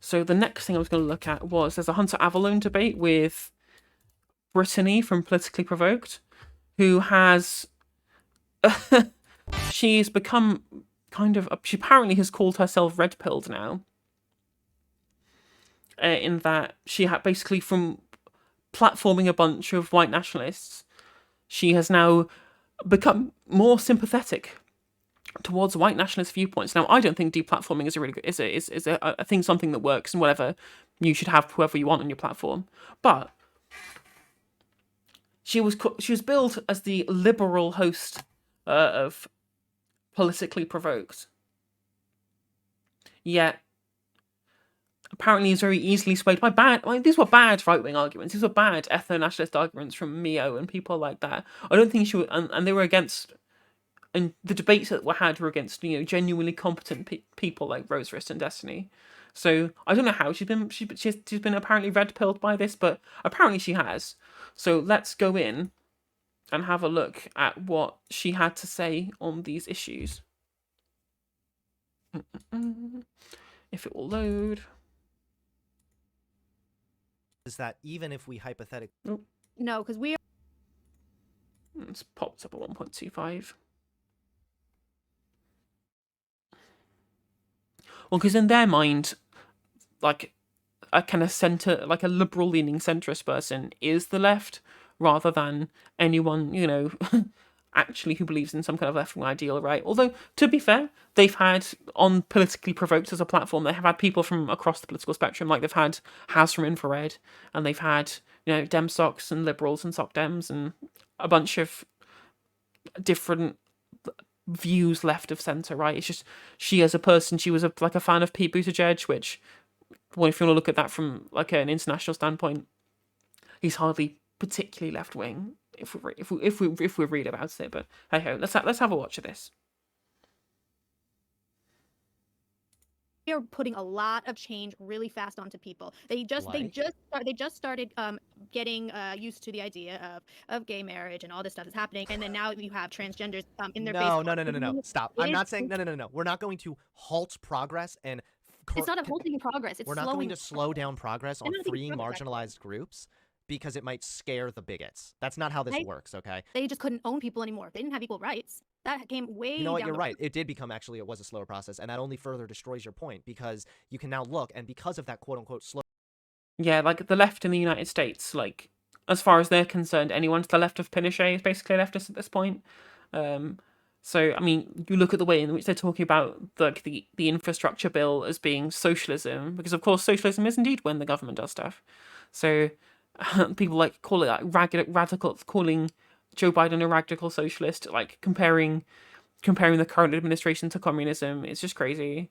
So the next thing I was going to look at was there's a Hunter Avallone debate with Brittany from Politically Provoked, who has she's become kind of she apparently has called herself red pilled now. In that she had basically from platforming a bunch of white nationalists, she has now become more sympathetic towards white nationalist viewpoints. Now, I don't think deplatforming is a really good is a thing, something that works, and whatever you should have whoever you want on your platform. But she was billed as the liberal host of Politically Provoked. Yet apparently is very easily swayed by bad. These were bad right-wing arguments. These were bad ethno-nationalist arguments from Mio and people like that. I don't think she would, and they were against. And the debates that were had were against genuinely competent people like Rose Wrist and Destiny. So I don't know how she's been apparently red pilled by this, but apparently she has. So let's go in and have a look at what she had to say on these issues. If it will load. Is that even if we hypothetically... Oh. No, because we are... It's popped up at 1.25. Well, because in their mind, like a kind of centre, like a liberal-leaning centrist person is the left, rather than anyone, actually who believes in some kind of left-wing ideal, right? Although, to be fair, they've had, on Politically Provoked as a platform, they have had people from across the political spectrum, like they've had Haz from Infrared, and they've had, Dem Socks and Liberals and Soc Dems, and a bunch of different views left of centre, right? It's just, she as a person, she was a fan of Pete Buttigieg, which, well, if you want to look at that from like an international standpoint, he's hardly particularly left wing if we read about it. But hey ho, let's have a watch of this. We are putting a lot of change really fast onto people. They just started getting used to the idea of gay marriage and all this stuff that's happening, and then now you have transgenders in their Facebook. No. Stop. I'm not saying no. We're not going to halt progress and. It's not a halting progress. We're not going to slow down progress on freeing marginalized groups because it might scare the bigots. That's not how this works, okay? They just couldn't own people anymore. They didn't have equal rights. That came way down. You know what? You're right. It did become it was a slower process, and that only further destroys your point because you can now look, and because of that quote-unquote slow... Yeah, like the left in the United States, like, as far as they're concerned, anyone to the left of Pinochet is basically a leftist at this point. So, I mean, you look at the way in which they're talking about the infrastructure bill as being socialism, because of course socialism is indeed when the government does stuff. So people call it radical, calling Joe Biden a radical socialist, like comparing the current administration to communism. It's just crazy.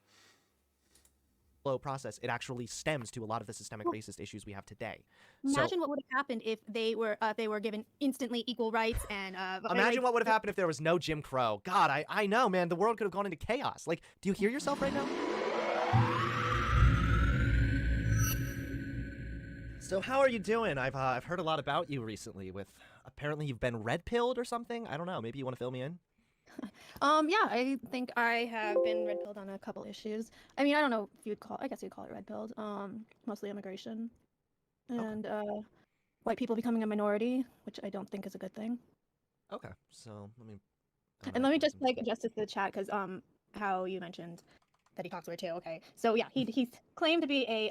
Process. It actually stems to a lot of the systemic racist issues we have today. Imagine what would have happened if they were given instantly equal rights and imagine what would have happened if there was no Jim Crow. God, I know, man. The world could have gone into chaos. Like, do you hear yourself right now? So how are you doing? I've heard a lot about you recently. With apparently you've been red pilled or something. I don't know. Maybe you want to fill me in. Yeah, I think I have been red pilled on a couple issues. I mean, I don't know if I guess you'd call it red pilled. Mostly immigration and white people becoming a minority, which I don't think is a good thing. Okay, so let me just adjust this to the chat because how you mentioned that he talks to her too. Okay, so yeah, he's claimed to be a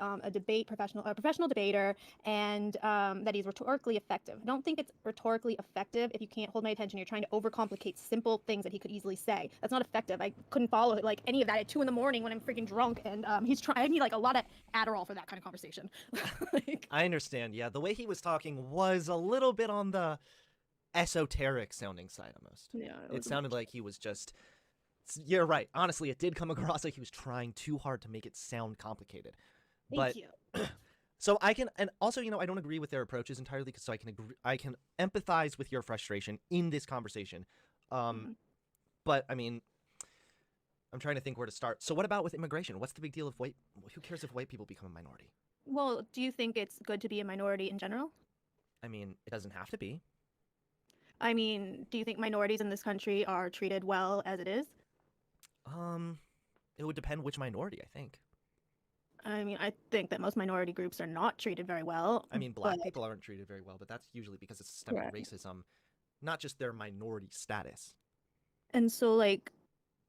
professional debater, and that he's rhetorically effective. I don't think it's rhetorically effective if you can't hold my attention. You're trying to overcomplicate simple things that he could easily say. That's not effective. I couldn't follow like any of that at 2 in the morning when I'm freaking drunk, and he's trying. I need like a lot of Adderall for that kind of conversation. I understand. Yeah, the way he was talking was a little bit on the esoteric sounding side almost. Yeah, it sounded like he was just... You're right. Honestly, it did come across like he was trying too hard to make it sound complicated. Thank you. So I can, and also, I don't agree with their approaches entirely, so I can empathize with your frustration in this conversation. But I mean, I'm trying to think where to start. So what about with immigration? What's the big deal of who cares if white people become a minority? Well, do you think it's good to be a minority in general? I mean, it doesn't have to be. I mean, do you think minorities in this country are treated well as it is? It would depend which minority, I think. I mean, I think that most minority groups are not treated very well, I mean, black but people aren't treated very well, but that's usually because of systemic right. racism, not just their minority status. And so, like,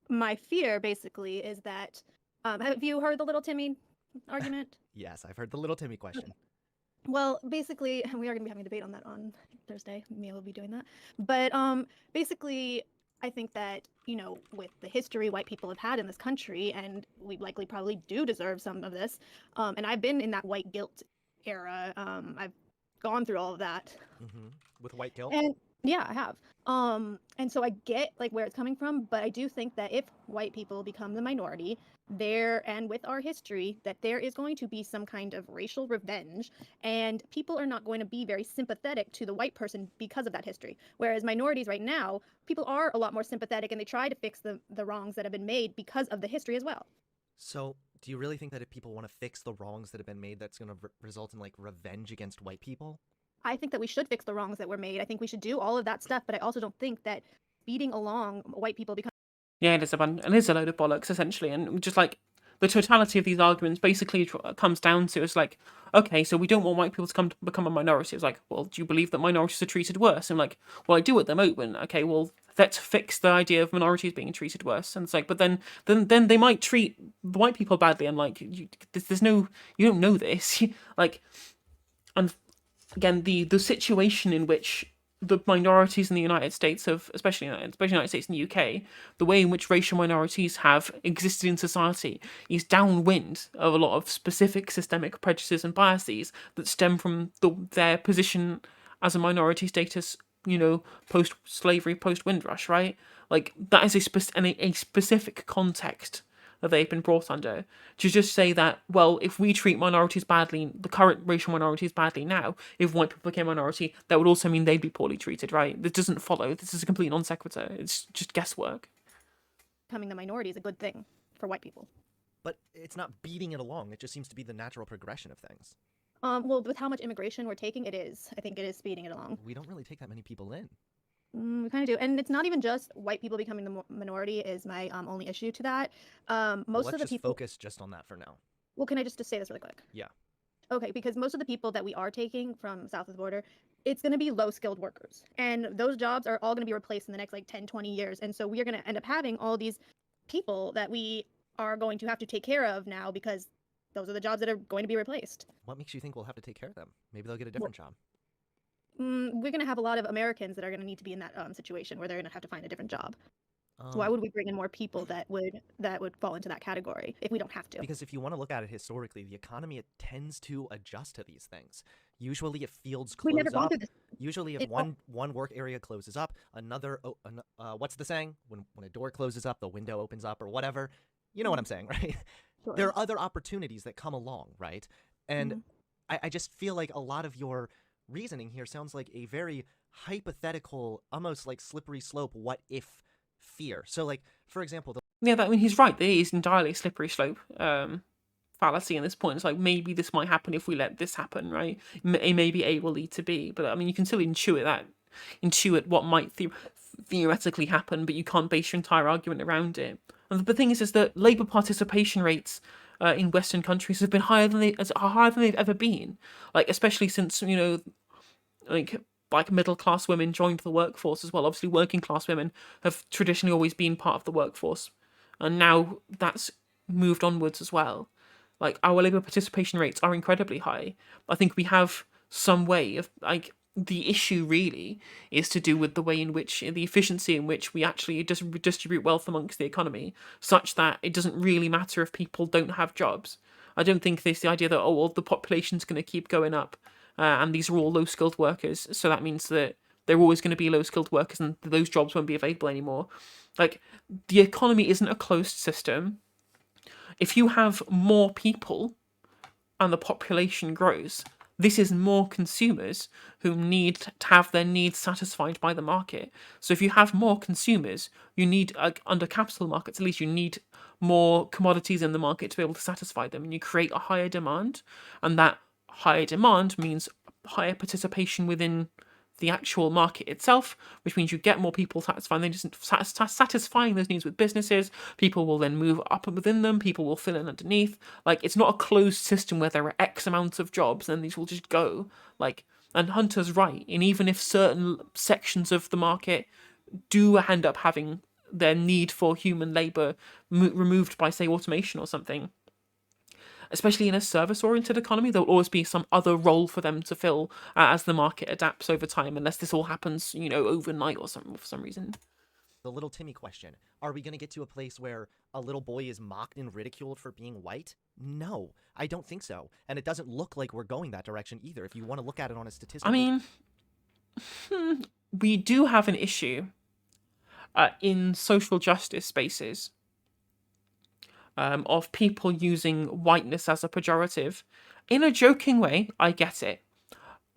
my fear basically is that, have you heard the little Timmy argument? Yes, I've heard the little Timmy question. Well, basically, we are going to be having a debate on that on Thursday. Mia will be doing that. But basically, I think that, with the history white people have had in this country, and we likely probably do deserve some of this. And I've been in that white guilt era. I've gone through all of that. With white guilt? And yeah, I have. And so I get like where it's coming from, but I do think that if white people become the minority, there and with our history, that there is going to be some kind of racial revenge, and people are not going to be very sympathetic to the white person because of that history. Whereas minorities right now, people are a lot more sympathetic and they try to fix the wrongs that have been made because of the history as well. So, do you really think that if people want to fix the wrongs that have been made, that's going to result in like revenge against white people? I think that we should fix the wrongs that were made. I think we should do all of that stuff, but I also don't think that beating along white people because Yeah, it is a load of bollocks essentially, and just like the totality of these arguments basically comes down to it's like, okay, so we don't want white people to become a minority. It's like, well, do you believe that minorities are treated worse? And I'm like, well, I do at the moment. Okay, well, let's fix the idea of minorities being treated worse. And it's like, but then they might treat the white people badly. I'm like, there's no, you don't know this, like, and again, the situation in which the minorities in the United States have, especially United States and the UK, the way in which racial minorities have existed in society is downwind of a lot of specific systemic prejudices and biases that stem from their position as a minority status, post-slavery, post-Windrush, right? Like, that is a specific context that they've been brought under. To just say that, well, if we treat minorities badly, the current racial minorities badly now, if white people became a minority, that would also mean they'd be poorly treated, right? This doesn't follow. This is a complete non sequitur. It's just guesswork. becoming the minority is a good thing for white people. But it's not beating it along. It just seems to be the natural progression of things. Well, with how much immigration we're taking, it is. I think it is speeding it along. We don't really take that many people in. We kind of do, and it's not even just white people becoming the minority is my only issue to that. Most Let's of the just people. focus just on that for now. Well, can I just say this really quick? Yeah. Okay, because most of the people that we are taking from south of the border, it's going to be low skilled workers, and those jobs are all going to be replaced in the next like 10, 20 years, and so we are going to end up having all these people that we are going to have to take care of now because those are the jobs that are going to be replaced. What makes you think we'll have to take care of them? Maybe they'll get a different job. We're going to have a lot of Americans that are going to need to be in that situation where they're going to have to find a different job. So why would we bring in more people that would fall into that category if we don't have to? Because if you want to look at it historically, the economy it tends to adjust to these things. Usually, if fields close We've never gone up, through this. usually if one work area closes up, another what's the saying? When a door closes up, the window opens up, or whatever. You know what I'm saying, right? Sure. There are other opportunities that come along, right? And I just feel like a lot of your reasoning here sounds like a very hypothetical, almost like slippery slope, what if fear. So, like, for example, Yeah, he's right. It is entirely a slippery slope fallacy in this point. It's like, maybe this might happen if we let this happen, right? It maybe A will lead to B, but I mean, you can still intuit what might theoretically happen, but you can't base your entire argument around it. And the thing is that Labour participation rates in Western countries have been higher than they've ever been. Like, especially since like middle class women joined the workforce as well. Obviously, working class women have traditionally always been part of the workforce, and now that's moved onwards as well. Like, our labour participation rates are incredibly high. I think we have some way of like. The issue really is to do with the efficiency in which we actually distribute wealth amongst the economy, such that it doesn't really matter if people don't have jobs. I don't think there's the idea that, oh, well, the population's going to keep going up, and these are all low-skilled workers, so that means that they're always going to be low-skilled workers and those jobs won't be available anymore. Like, the economy isn't a closed system. If you have more people and the population grows, this is more consumers who need to have their needs satisfied by the market. So if you have more consumers, you need, under capital markets at least, you need more commodities in the market to be able to satisfy them, and you create a higher demand, and that higher demand means higher participation within the actual market itself, which means you get more people satisfying those needs with businesses. People will then move up within them. People will fill in underneath. Like, it's not a closed system where there are X amount of jobs and these will just go. Like, and Hunter's right. And even if certain sections of the market do end up having their need for human labor removed by, say, automation or something, especially in a service-oriented economy, there will always be some other role for them to fill as the market adapts over time, unless this all happens, overnight or something for some reason. The little Timmy question. Are we going to get to a place where a little boy is mocked and ridiculed for being white? No, I don't think so. And it doesn't look like we're going that direction either, if you want to look at it on a statistical... I mean, we do have an issue in social justice spaces of people using whiteness as a pejorative. In a joking way, I get it.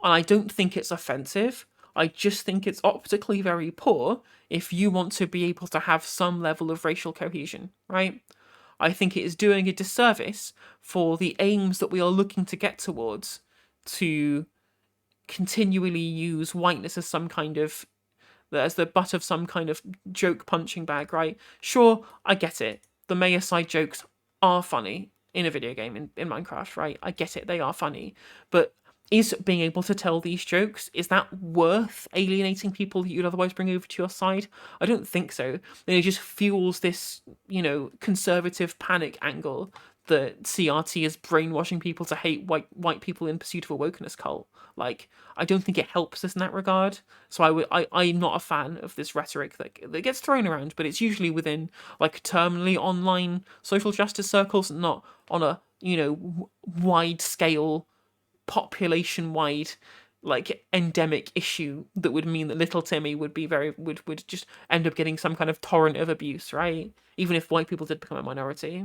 And I don't think it's offensive. I just think it's optically very poor if you want to be able to have some level of racial cohesion, right? I think it is doing a disservice for the aims that we are looking to get towards to continually use whiteness as some kind of, as the butt of some kind of joke punching bag, right? Sure, I get it. The mayor side jokes are funny in a video game, in Minecraft, right? I get it, they are funny. But is being able to tell these jokes, is that worth alienating people that you'd otherwise bring over to your side? I don't think so. And it just fuels this, conservative panic angle that CRT is brainwashing people to hate white people in pursuit of a wokeness cult. Like, I don't think it helps us in that regard. So I'm not a fan of this rhetoric that gets thrown around, but it's usually within like terminally online social justice circles, not on a wide scale, population wide, like endemic issue that would mean that little Timmy would be would just end up getting some kind of torrent of abuse, right? Even if white people did become a minority.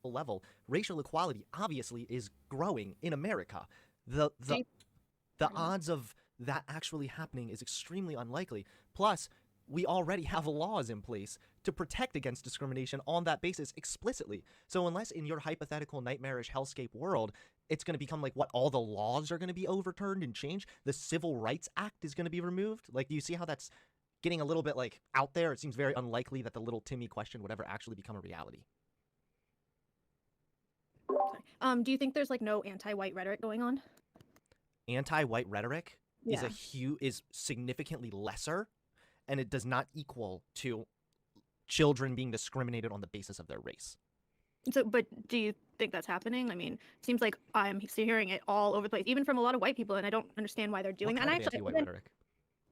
Level, racial equality obviously is growing in America. The odds of that actually happening is extremely unlikely. Plus, we already have laws in place to protect against discrimination on that basis explicitly. So unless in your hypothetical nightmarish hellscape world, it's going to become like, what, all the laws are going to be overturned and changed? The Civil Rights Act is going to be removed? Like, do you see how that's getting a little bit, like, out there? It seems very unlikely that the little Timmy question would ever actually become a reality. Do you think there's like no anti-white rhetoric going on? Anti-white rhetoric Yeah. is significantly lesser, and it does not equal to children being discriminated on the basis of their race. So, but do you think that's happening? I mean, it seems like I'm hearing it all over the place, even from a lot of white people, and I don't understand why they're doing What that. kind And of anti-white rhetoric?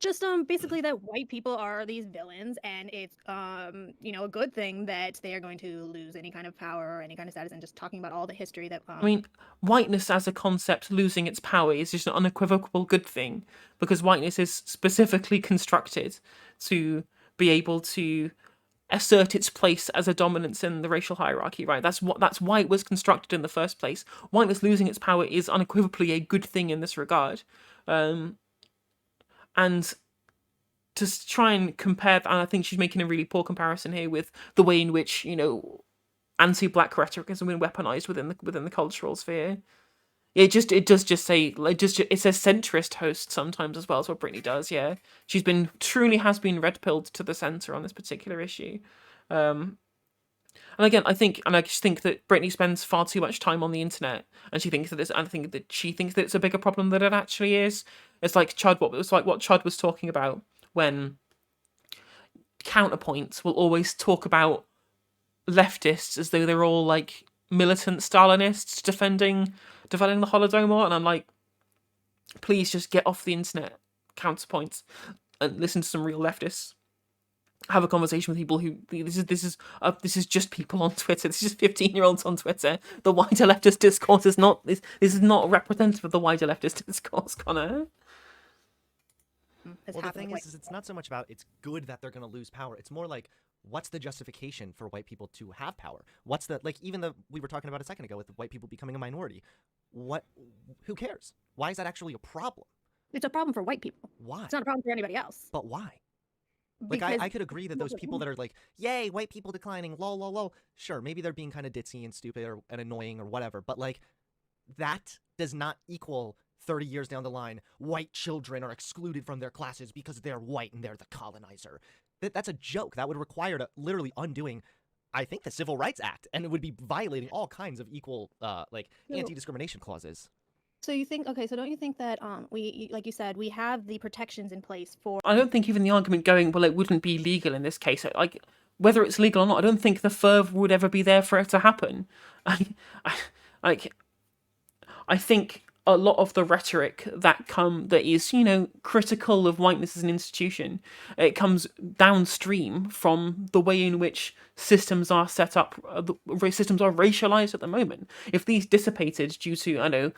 just basically that white people are these villains, and it's a good thing that they are going to lose any kind of power or any kind of status, and just talking about all the history that I mean, whiteness as a concept losing its power is just an unequivocal good thing, because whiteness is specifically constructed to be able to assert its place as a dominance in the racial hierarchy, right? That's why it was constructed in the first place. Whiteness losing its power is unequivocally a good thing in this regard. And to try and compare, and I think she's making a really poor comparison here with the way in which, anti-black rhetoric has been weaponized within the cultural sphere. It does just say, it's a centrist host sometimes as well, as what Brittany does. Yeah, she's truly has been red-pilled to the center on this particular issue. And again, I just think that Brittany spends far too much time on the internet, and she thinks that it's a bigger problem than it actually is. It's like what Chud was talking about, when counterpoints will always talk about leftists as though they're all like militant Stalinists defending the Holodomor, and I'm like, please just get off the internet, counterpoints, and listen to some real leftists. Have a conversation with people who this is just people on Twitter. This is just 15-year-olds on Twitter. The wider leftist discourse is not this is not representative of the wider leftist discourse, Connor. Well, the thing is it's not so much about it's good that they're going to lose power. It's more like, what's the justification for white people to have power? What's the, like, even we were talking about a second ago with the white people becoming a minority. Who cares? Why is that actually a problem? It's a problem for white people. Why? It's not a problem for anybody else. But why? Like, I could agree that those people that are like, yay, white people declining, lol, lol, lol. Sure, maybe they're being kind of ditzy and stupid and annoying or whatever. But, like, that does not equal 30 years down the line, white children are excluded from their classes because they're white and they're the colonizer. That's a joke. That would require literally undoing, I think, the Civil Rights Act, and it would be violating all kinds of equal, anti-discrimination clauses. So you think, okay, so don't you think that like you said, we have the protections in place for... I don't think even the argument going, well, it wouldn't be legal in this case, like, whether it's legal or not, I don't think the fervour would ever be there for it to happen. I think a lot of the rhetoric that is, critical of whiteness as an institution, it comes downstream from the way in which systems are set up. Systems are racialized at the moment. If these dissipated due to,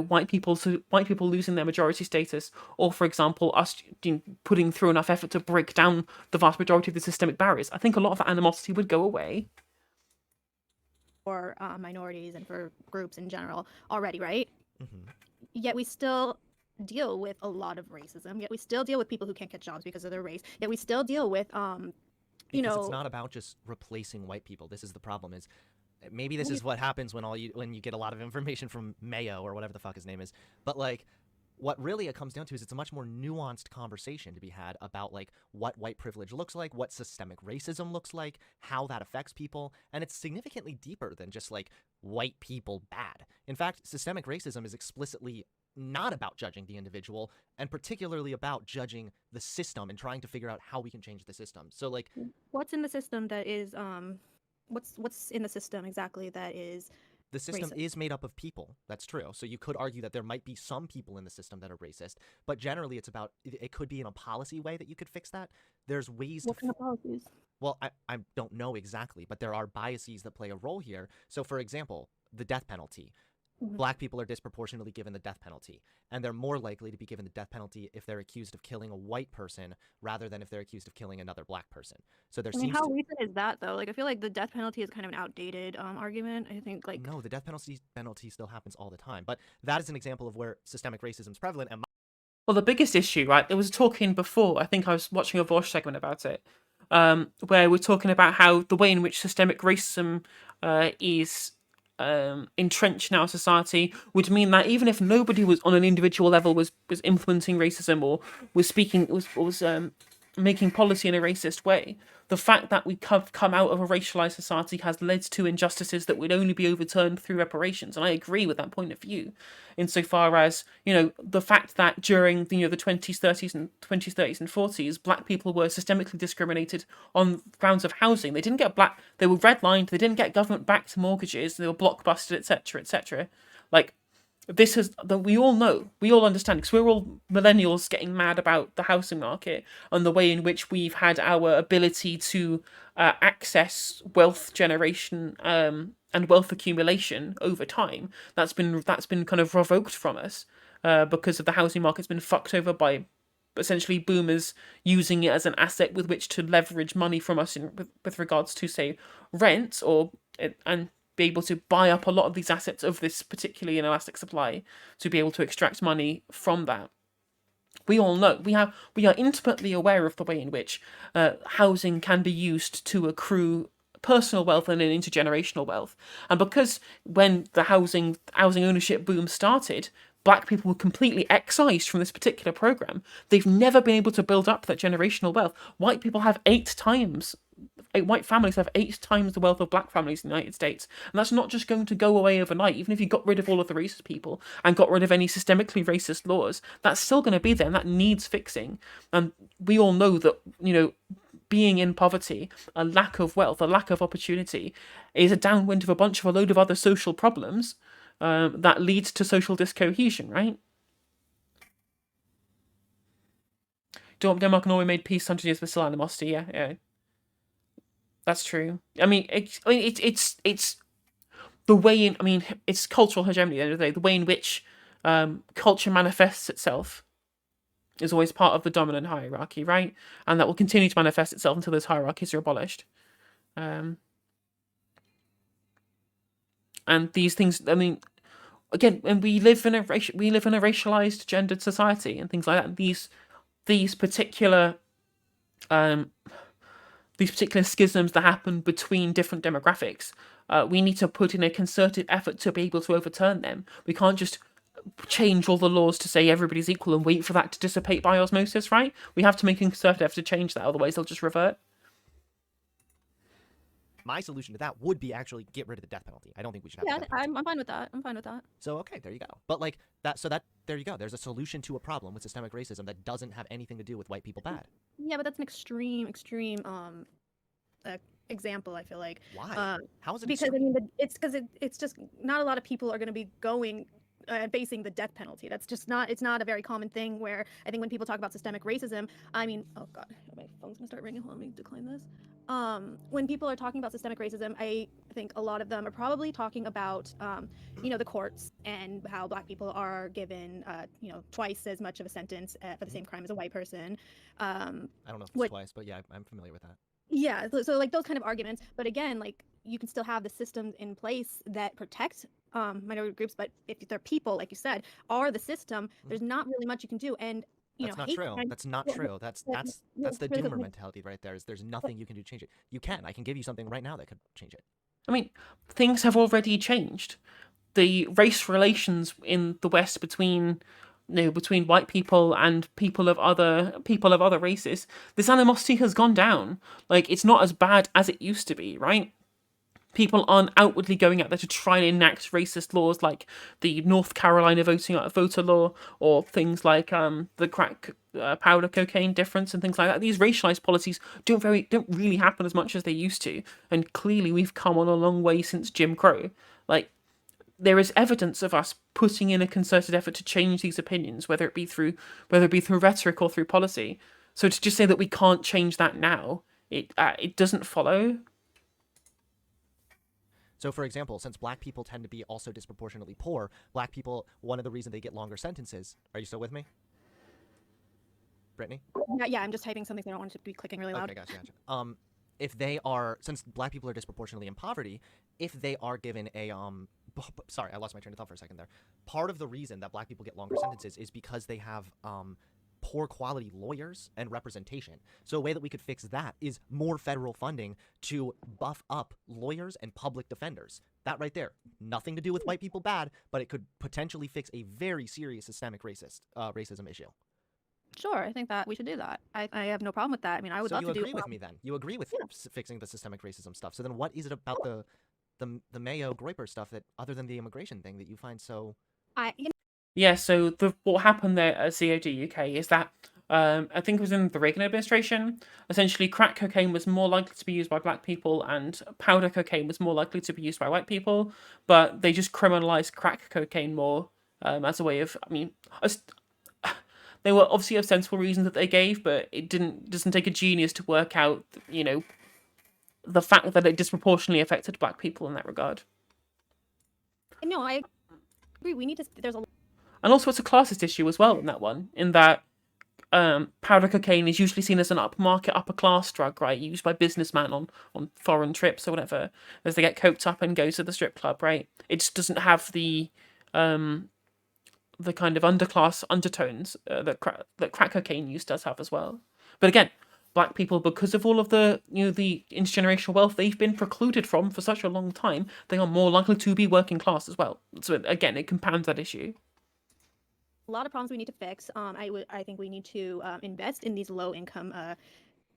white people losing their majority status, or for example, us putting through enough effort to break down the vast majority of the systemic barriers, I think a lot of that animosity would go away. For minorities and for groups in general already, right? Mm-hmm. Yet we still deal with a lot of racism. Yet we still deal with people who can't get jobs because of their race. Yet we still deal with, because it's not about just replacing white people. This is the problem. Is maybe this is what happens when you get a lot of information from Mayo or whatever the fuck his name is. But like, what really it comes down to is it's a much more nuanced conversation to be had about like what white privilege looks like, what systemic racism looks like, how that affects people, and it's significantly deeper than just like white people bad. In fact, systemic racism is explicitly not about judging the individual, and particularly about judging the system and trying to figure out how we can change the system. So like, what's in the system that is what's in the system exactly that is... The system racist is made up of people. That's true. So you could argue that there might be some people in the system that are racist, but generally it's about, it could be in a policy way that you could fix that. There's ways What kind of policies? Well, I don't know exactly, but there are biases that play a role here. So for example, the death penalty. Mhm. Black people are disproportionately given the death penalty, and they're more likely to be given the death penalty if they're accused of killing a white person rather than if they're accused of killing another black person. So there seems how recent is that though? Like, I feel like the death penalty is kind of an outdated argument. I think like... No, the death penalty still happens all the time, but that is an example of where systemic racism is prevalent. And well, the biggest issue, right? There was talking before. I think I was watching a Voice segment about it, where we're talking about how the way in which systemic racism is entrenched in our society would mean that even if nobody was on an individual level was influencing racism or was making policy in a racist way, the fact that we come out of a racialized society has led to injustices that would only be overturned through reparations. And I agree with that point of view, insofar as, the fact that during the 20s, 30s and 40s, black people were systemically discriminated on grounds of housing. They didn't get they were redlined, they didn't get government-backed mortgages, they were blockbusted, etc., etc. Like, this is that we all know, we all understand, because we're all millennials getting mad about the housing market and the way in which we've had our ability to access wealth generation and wealth accumulation over time. That's been kind of revoked from us because of the housing market's been fucked over by essentially boomers using it as an asset with which to leverage money from us with regards to, say, rent and be able to buy up a lot of these assets of this particularly inelastic supply to be able to extract money from that. We all know, we are intimately aware of the way in which housing can be used to accrue personal wealth and an intergenerational wealth. And because when the housing ownership boom started, black people were completely excised from this particular program. They've never been able to build up that generational wealth. White families have 8 times the wealth of black families in the United States. And that's not just going to go away overnight. Even if you got rid of all of the racist people and got rid of any systemically racist laws, that's still going to be there, and that needs fixing. And we all know that, being in poverty, a lack of wealth, a lack of opportunity is a downwind of a load of other social problems that leads to social discohesion, right? Denmark and Norway made peace 100 years with still animosity, yeah. That's true. I mean, it's the way in. I mean, it's cultural hegemony. At the end of the day, the way in which culture manifests itself is always part of the dominant hierarchy, right? And that will continue to manifest itself until those hierarchies are abolished. And these things. I mean, again, when we live in a racialized, gendered society and things like that. These particular schisms that happen between different demographics, we need to put in a concerted effort to be able to overturn them. We can't just change all the laws to say everybody's equal and wait for that to dissipate by osmosis, right? We have to make a concerted effort to change that, otherwise they'll just revert. My solution to that would be actually get rid of the death penalty. I don't think we should have Yeah, the death penalty. I'm fine with that. I'm fine with that. So okay, there you go. But like that, so that there you go. There's a solution to a problem with systemic racism that doesn't have anything to do with white people bad. Yeah, but that's an extreme example. I feel like. Why? How is it? Because extreme? I mean, it's because it's just not a lot of people are going to be going. Facing the death penalty. That's just not, it's not a very common thing where I think when people talk about systemic racism, I mean, oh God, my phone's gonna start ringing. Let me decline this. When people are talking about systemic racism, I think a lot of them are probably talking about, you know, the courts and how Black people are given, you know, twice as much of a sentence for the same crime as a white person. I don't know if it's twice, but yeah, I'm familiar with that. Yeah, so like those kind of arguments, but again, like you can still have the systems in place that protect minority groups, but if they're people, like you said, are the system, there's not really much you can do. And you That's know, not hate true. crime- That's not well, true. That's well, the really doomer quick- mentality right there. Is there's nothing you can do to change it. You can. I can give you something right now that could change it. I mean, things have already changed. The race relations in the West between between white people and people of other races, this animosity has gone down. Like, it's not as bad as it used to be, right? People aren't outwardly going out there to try and enact racist laws like the North Carolina voter law, or things like the crack powder cocaine difference and things like that. These racialized policies don't really happen as much as they used to, and clearly we've come on a long way since Jim Crow. Like, there is evidence of us putting in a concerted effort to change these opinions, whether it be through rhetoric or through policy. So to just say that we can't change that now, it doesn't follow. So, for example, since Black people tend to be also disproportionately poor, Black people, one of the reasons they get longer sentences. Are you still with me, Brittany? yeah, I'm just typing something so I don't want it to be clicking really loud. Okay, gotcha. If they are, since Black people are disproportionately in poverty, if they are given a sorry, I lost my train of thought for a second there. Part of the reason that Black people get longer sentences is because they have poor quality lawyers and representation. So a way that we could fix that is more federal funding to buff up lawyers and public defenders. That right there, nothing to do with white people bad, but it could potentially fix a very serious systemic racism issue. Sure, I think that we should do that. I have no problem with that. I mean, I would So love you to agree do. with me then? You agree with fixing the systemic racism stuff. So then what is it about the Mayo Groyper stuff that, other than the immigration thing, that you find so... Yeah, so what happened there at COD UK is that I think it was in the Reagan administration. Essentially, crack cocaine was more likely to be used by Black people, and powder cocaine was more likely to be used by white people. But they just criminalized crack cocaine more as a way of. I mean, they were obviously of sensible reasons that they gave, but it doesn't take a genius to work out, the fact that it disproportionately affected Black people in that regard. No, I agree. We need to. There's a. And also, it's a classist issue as well in that one, in that powder cocaine is usually seen as an upmarket, upper class drug, right? Used by businessmen on foreign trips or whatever, as they get coked up and go to the strip club, right? It just doesn't have the kind of underclass undertones that crack cocaine use does have as well. But again, Black people, because of all of the the intergenerational wealth they've been precluded from for such a long time, they are more likely to be working class as well. So again, it compounds that issue. A lot of problems we need to fix. I think we need to invest in these low income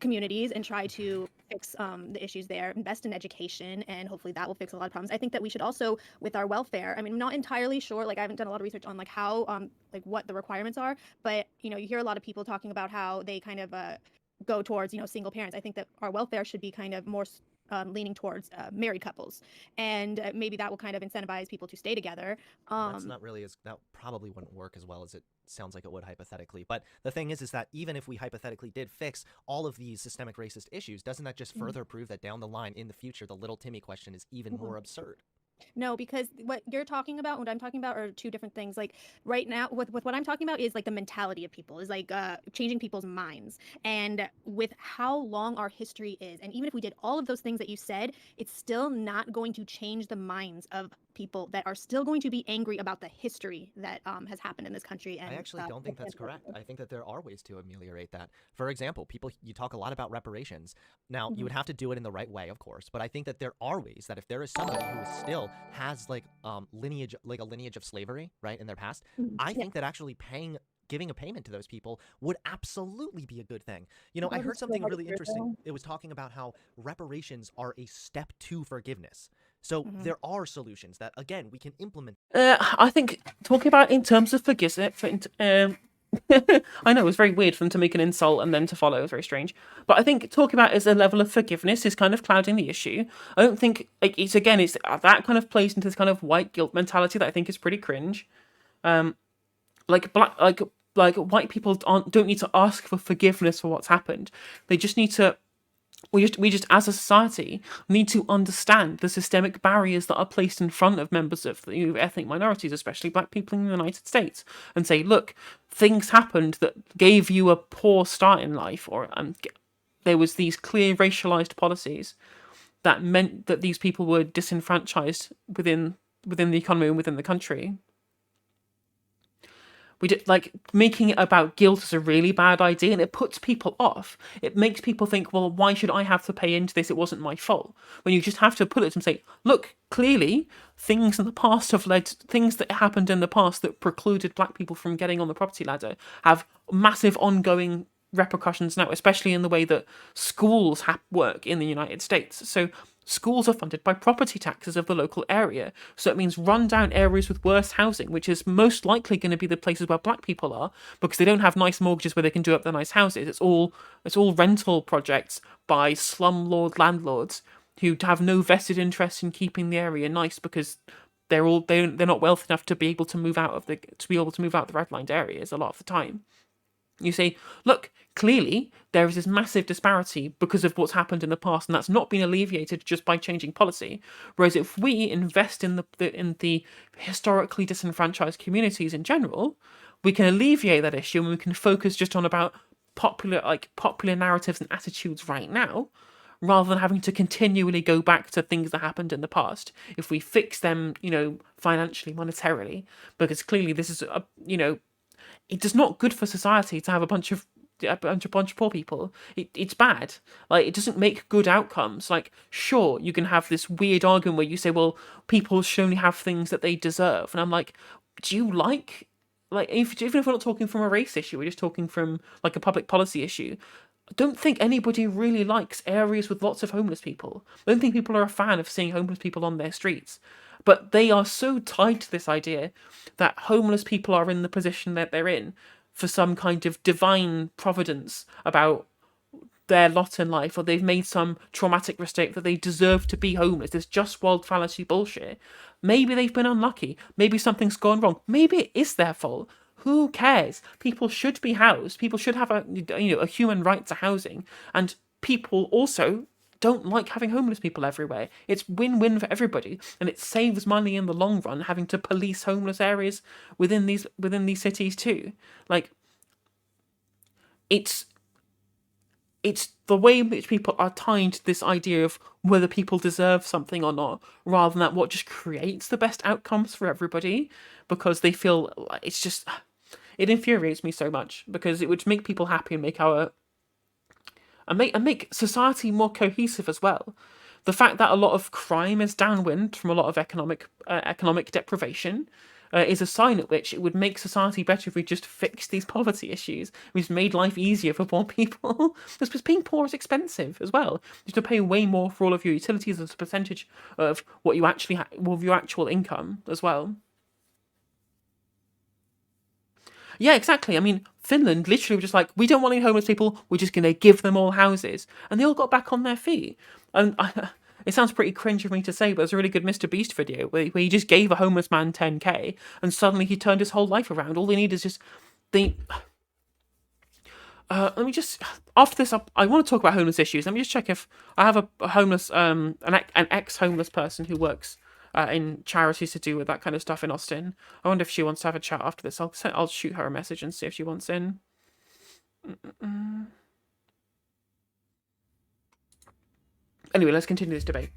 communities and try to fix the issues there, invest in education, and hopefully that will fix a lot of problems. I think that we should also, with our welfare, I mean, I'm not entirely sure, like I haven't done a lot of research on like how, like what the requirements are, but you hear a lot of people talking about how they kind of go towards, single parents. I think that our welfare should be kind of more leaning towards married couples, and maybe that will kind of incentivize people to stay together. That's not really that probably wouldn't work as well as it sounds like it would hypothetically. But the thing is that even if we hypothetically did fix all of these systemic racist issues, doesn't that just further prove that down the line in the future, the little Timmy question is even more absurd? No, because what you're talking about, what I'm talking about are two different things. Like right now, with what I'm talking about is like the mentality of people, is like changing people's minds. And with how long our history is, and even if we did all of those things that you said, it's still not going to change the minds of people that are still going to be angry about the history that has happened in this country. And I actually don't think that's correct. I think that there are ways to ameliorate that. For example, you talk a lot about reparations. Now, you would have to do it in the right way, of course, but I think that there are ways that if there is somebody who still has like a lineage of slavery, right, in their past, I think that actually giving a payment to those people would absolutely be a good thing. You know, I heard something really interesting. It was talking about how reparations are a step to forgiveness. So there are solutions that, again, we can implement. I think talking about in terms of forgiveness, I know it was very weird for them to make an insult and then to follow. It was very strange. But I think talking about as a level of forgiveness is kind of clouding the issue. I don't think it's that kind of plays into this kind of white guilt mentality that I think is pretty cringe. Like white people don't need to ask for forgiveness for what's happened. They just need to. We just as a society need to understand the systemic barriers that are placed in front of members of the ethnic minorities, especially black people in the United States, and say, look, things happened that gave you a poor start in life, or there was these clear racialized policies that meant that these people were disenfranchised within the economy and within the country. Making it about guilt is a really bad idea, and it puts people off. It makes people think, well, why should I have to pay into this? It wasn't my fault. When you just have to put it and say, look, clearly things in the past things that happened in the past that precluded black people from getting on the property ladder have massive ongoing repercussions now, especially in the way that schools work in the United States. So schools are funded by property taxes of the local area. So it means run-down areas with worse housing, which is most likely going to be the places where black people are, because they don't have nice mortgages where they can do up their nice houses. It's all rental projects by slumlord landlords who have no vested interest in keeping the area nice, because they're not wealthy enough to be able to move out of the redlined areas a lot of the time. You say, look, clearly there is this massive disparity because of what's happened in the past, and that's not been alleviated just by changing policy. Whereas if we invest in the historically disenfranchised communities in general, we can alleviate that issue, and we can focus just on about popular narratives and attitudes right now, rather than having to continually go back to things that happened in the past. If we fix them, financially, monetarily, because clearly this is it is not good for society to have a bunch of poor people. It's bad. Like, it doesn't make good outcomes. Like, sure, you can have this weird argument where you say, well, people should only have things that they deserve, and I'm like, do you even if we're not talking from a race issue, we're just talking from like a public policy issue. I don't think anybody really likes areas with lots of homeless people. I don't think people are a fan of seeing homeless people on their streets. But they are so tied to this idea that homeless people are in the position that they're in for some kind of divine providence about their lot in life, or they've made some traumatic mistake that they deserve to be homeless. This just wild fallacy bullshit. Maybe they've been unlucky. Maybe something's gone wrong. Maybe it is their fault. Who cares? People should be housed. People should have a human right to housing, and people also don't like having homeless people everywhere. It's win-win for everybody, and it saves money in the long run having to police homeless areas within these cities too. Like, it's the way in which people are tied to this idea of whether people deserve something or not, rather than that what just creates the best outcomes for everybody, because they feel like it infuriates me so much, because it would make people happy and make society more cohesive as well. The fact that a lot of crime is downwind from a lot of economic deprivation is a sign at which it would make society better if we just fixed these poverty issues. We just made life easier for poor people. Because being poor is expensive as well. You have to pay way more for all of your utilities as a percentage of what you actually of your actual income as well. Yeah, exactly. I mean, Finland literally was just like, we don't want any homeless people, we're just going to give them all houses. And they all got back on their feet. And it sounds pretty cringe of me to say, but it's a really good Mr. Beast video where he just gave a homeless man 10k and suddenly he turned his whole life around. All they need is just... let me just... After this, I want to talk about homeless issues. Let me just check if I have a homeless... an ex-homeless person who works... in charities to do with that kind of stuff in Austin. I wonder if she wants to have a chat after this. I'll shoot her a message and see if she wants in. Anyway, let's continue this debate.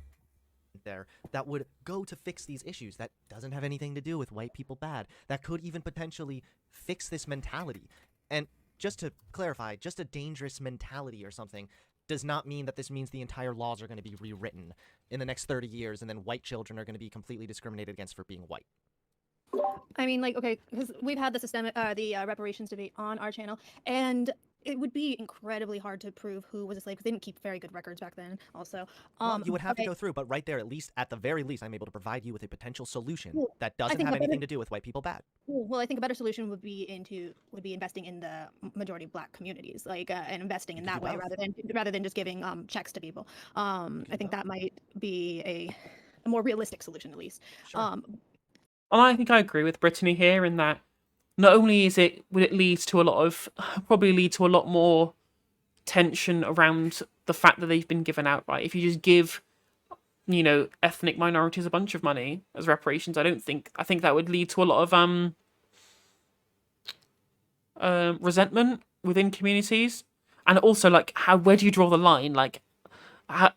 there that would go to fix these issues that doesn't have anything to do with white people bad, that could even potentially fix this mentality. And just to clarify, just a dangerous mentality or something does not mean that this means the entire laws are going to be rewritten in the next 30 years and then white children are going to be completely discriminated against for being white. I mean, like, okay, because we've had the reparations debate on our channel, and it would be incredibly hard to prove who was a slave because they didn't keep very good records back then. Also, Well, you would have to go through, but right there, at the very least, I'm able to provide you with a potential solution Well, that doesn't think have a better- anything to do with white people bad. Well, I think a better solution would be investing in the majority Black communities, like, and investing in You could that do way both. rather than just giving checks to people. I do think both. that might be a more realistic solution, at least. Sure. And I think I agree with Brittany here in that not only would it lead to probably lead to a lot more tension around the fact that they've been given outright. If you just give, ethnic minorities a bunch of money as reparations, I think that would lead to a lot of resentment within communities. And also, like, where do you draw the line? Like,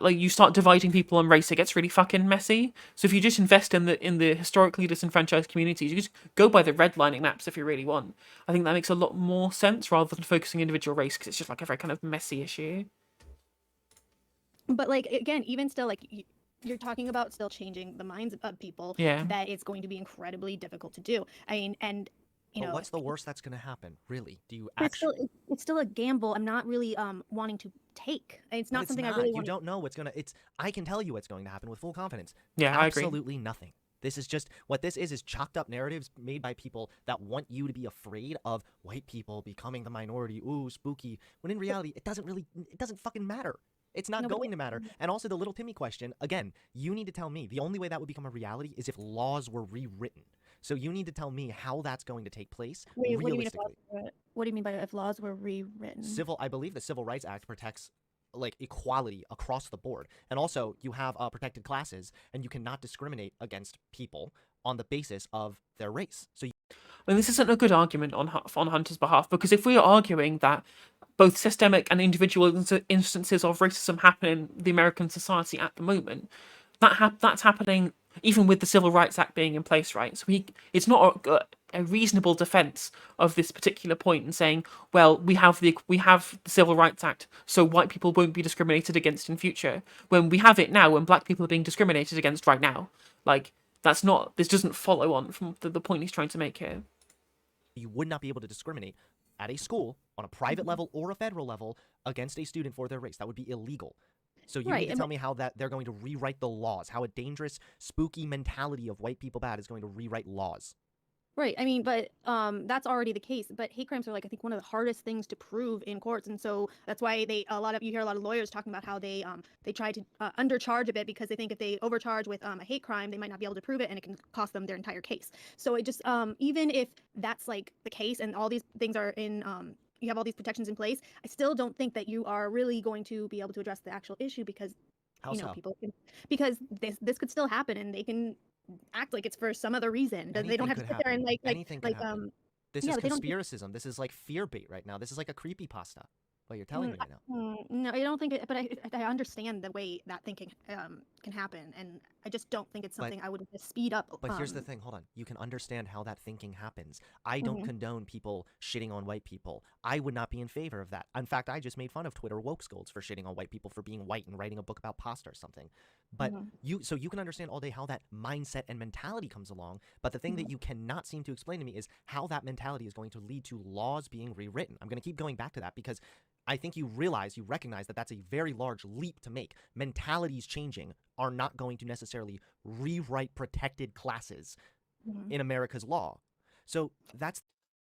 you start dividing people on race, it gets really fucking messy. So if you just invest in the historically disenfranchised communities, you just go by the redlining maps if you really want. I think that makes a lot more sense rather than focusing individual race, because it's just like a very kind of messy issue. But, like, again, even still, like, you're talking about still changing the minds of people. Yeah. That it's going to be incredibly difficult to do. I mean, and But what's the worst that's going to happen? Really? Do you it's actually? it's still a gamble. I'm not really wanting to take. It's not something I really You want. don't know what's going to. I can tell you what's going to happen with full confidence. Yeah, I agree. Absolutely nothing. This is just what this is chalked up narratives made by people that want you to be afraid of white people becoming the minority. Ooh, spooky. When in reality, it doesn't fucking matter. It's not going to matter. And also the little Timmy question, again, you need to tell me the only way that would become a reality is if laws were rewritten. So you need to tell me how that's going to take place realistically. What do you mean by if laws were rewritten? I believe the Civil Rights Act protects like equality across the board. And also you have protected classes and you cannot discriminate against people on the basis of their race. So I mean, this isn't a good argument on Hunter's behalf, because if we are arguing that both systemic and individual instances of racism happen in the American society at the moment, that's happening even with the Civil Rights Act being in place, right? So it's not a reasonable defense of this particular point and saying, well, we have the Civil Rights Act, so white people won't be discriminated against in future, when we have it now, when black people are being discriminated against right now. Like, this doesn't follow on from the point he's trying to make here. You would not be able to discriminate at a school on a private level or a federal level against a student for their race. That would be illegal. So you need to tell me how that they're going to rewrite the laws, how a dangerous, spooky mentality of white people bad is going to rewrite laws. Right. I mean, but that's already the case. But hate crimes are, like, I think one of the hardest things to prove in courts, and so that's why you hear a lot of lawyers talking about how they try to undercharge a bit, because they think if they overcharge with a hate crime, they might not be able to prove it, and it can cost them their entire case. So it just even if that's like the case, and all these things are in you have all these protections in place, I still don't think that you are really going to be able to address the actual issue, because people because this could still happen, and they can act like it's for some other reason. They don't have to sit there and This is conspiracism. This is like fear bait right now. This is like a creepypasta. What you're telling me right now. No, I don't think it, but I understand the way that thinking can happen, and I just don't think it's something I would just speed up. But here's the thing, hold on. You can understand how that thinking happens. I don't condone people shitting on white people. I would not be in favor of that. In fact, I just made fun of Twitter woke scolds for shitting on white people for being white and writing a book about pasta or something. But you can understand all day how that mindset and mentality comes along, but the thing that you cannot seem to explain to me is how that mentality is going to lead to laws being rewritten. I'm going to keep going back to that because I think you recognize that that's a very large leap to make. Mentalities changing are not going to necessarily rewrite protected classes in America's law. So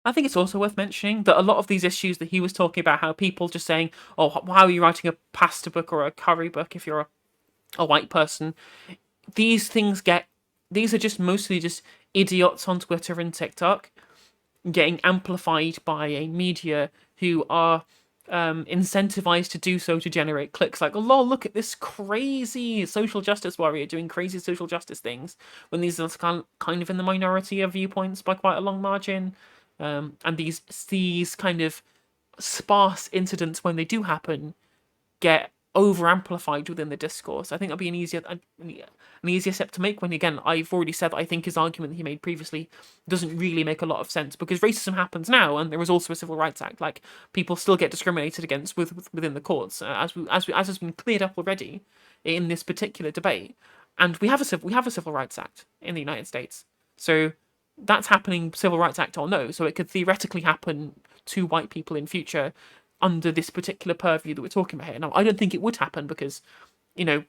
I think it's also worth mentioning that a lot of these issues that he was talking about, how people just saying, oh, how are you writing a pasta book or a curry book if you're a white person? These are just mostly just idiots on Twitter and TikTok getting amplified by a media who are incentivized to do so to generate clicks. Like, oh, lol, look at this crazy social justice warrior doing crazy social justice things, when these are kind of in the minority of viewpoints by quite a long margin. And these kind of sparse incidents, when they do happen, get over amplified within the discourse. I think that'd be an easier step to make when, again, I've already said that I think his argument that he made previously doesn't really make a lot of sense, because racism happens now, and there is also a Civil Rights Act. Like, people still get discriminated against within the courts, as has been cleared up already in this particular debate. And we have a Civil Rights Act in the United States, so that's happening, Civil Rights Act or no. So it could theoretically happen to white people in future under this particular purview that we're talking about here. Now, I don't think it would happen, because, you know,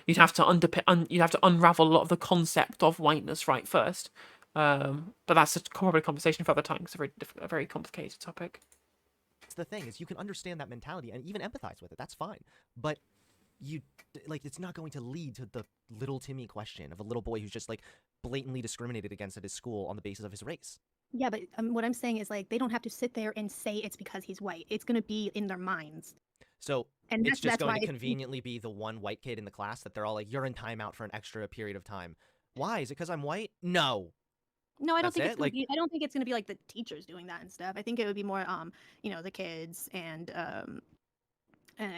you'd have to unravel a lot of the concept of whiteness right first. But that's probably a conversation for other time. It's a very complicated topic. The thing is, you can understand that mentality and even empathize with it. That's fine, but it's not going to lead to the little Timmy question of a little boy who's just like blatantly discriminated against at his school on the basis of his race. Yeah, but what I'm saying is, like, they don't have to sit there and say it's because he's white. It's going to be in their minds. So and it's just going to why conveniently be the one white kid in the class that they're all like, you're in timeout for an extra period of time. Why? Is it because I'm white? No. No, I don't think That's it's gonna be, I don't think it's gonna be like the teachers doing that and stuff. I think it would be more the kids and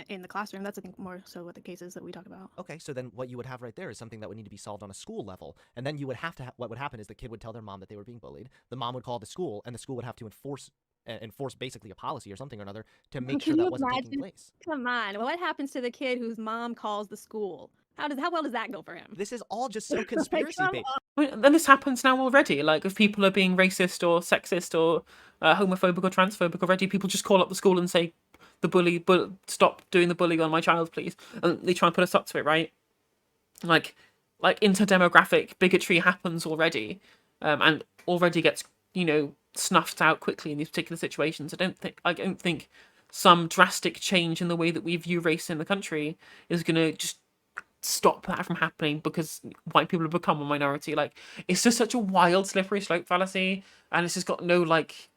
in the classroom. That's, I think, more so what the cases that we talk about. Okay, so then what you would have right there is something that would need to be solved on a school level, and then you would have to what would happen is the kid would tell their mom that they were being bullied. The mom would call the school, and the school would have to enforce basically a policy or something or another to make sure that wasn't taking place. Come on, what happens to the kid whose mom calls the school? How well does that go for him? This is all just so conspiracy based. And this happens now already. Like, if people are being racist or sexist or homophobic or transphobic already, people just call up the school and say, stop doing the bullying on my child, please. And they try and put a stop to it, right? Like interdemographic bigotry happens already, and already gets, snuffed out quickly in these particular situations. I don't think some drastic change in the way that we view race in the country is going to just stop that from happening because white people have become a minority. Like, it's just such a wild, slippery slope fallacy, and it's just got no, like,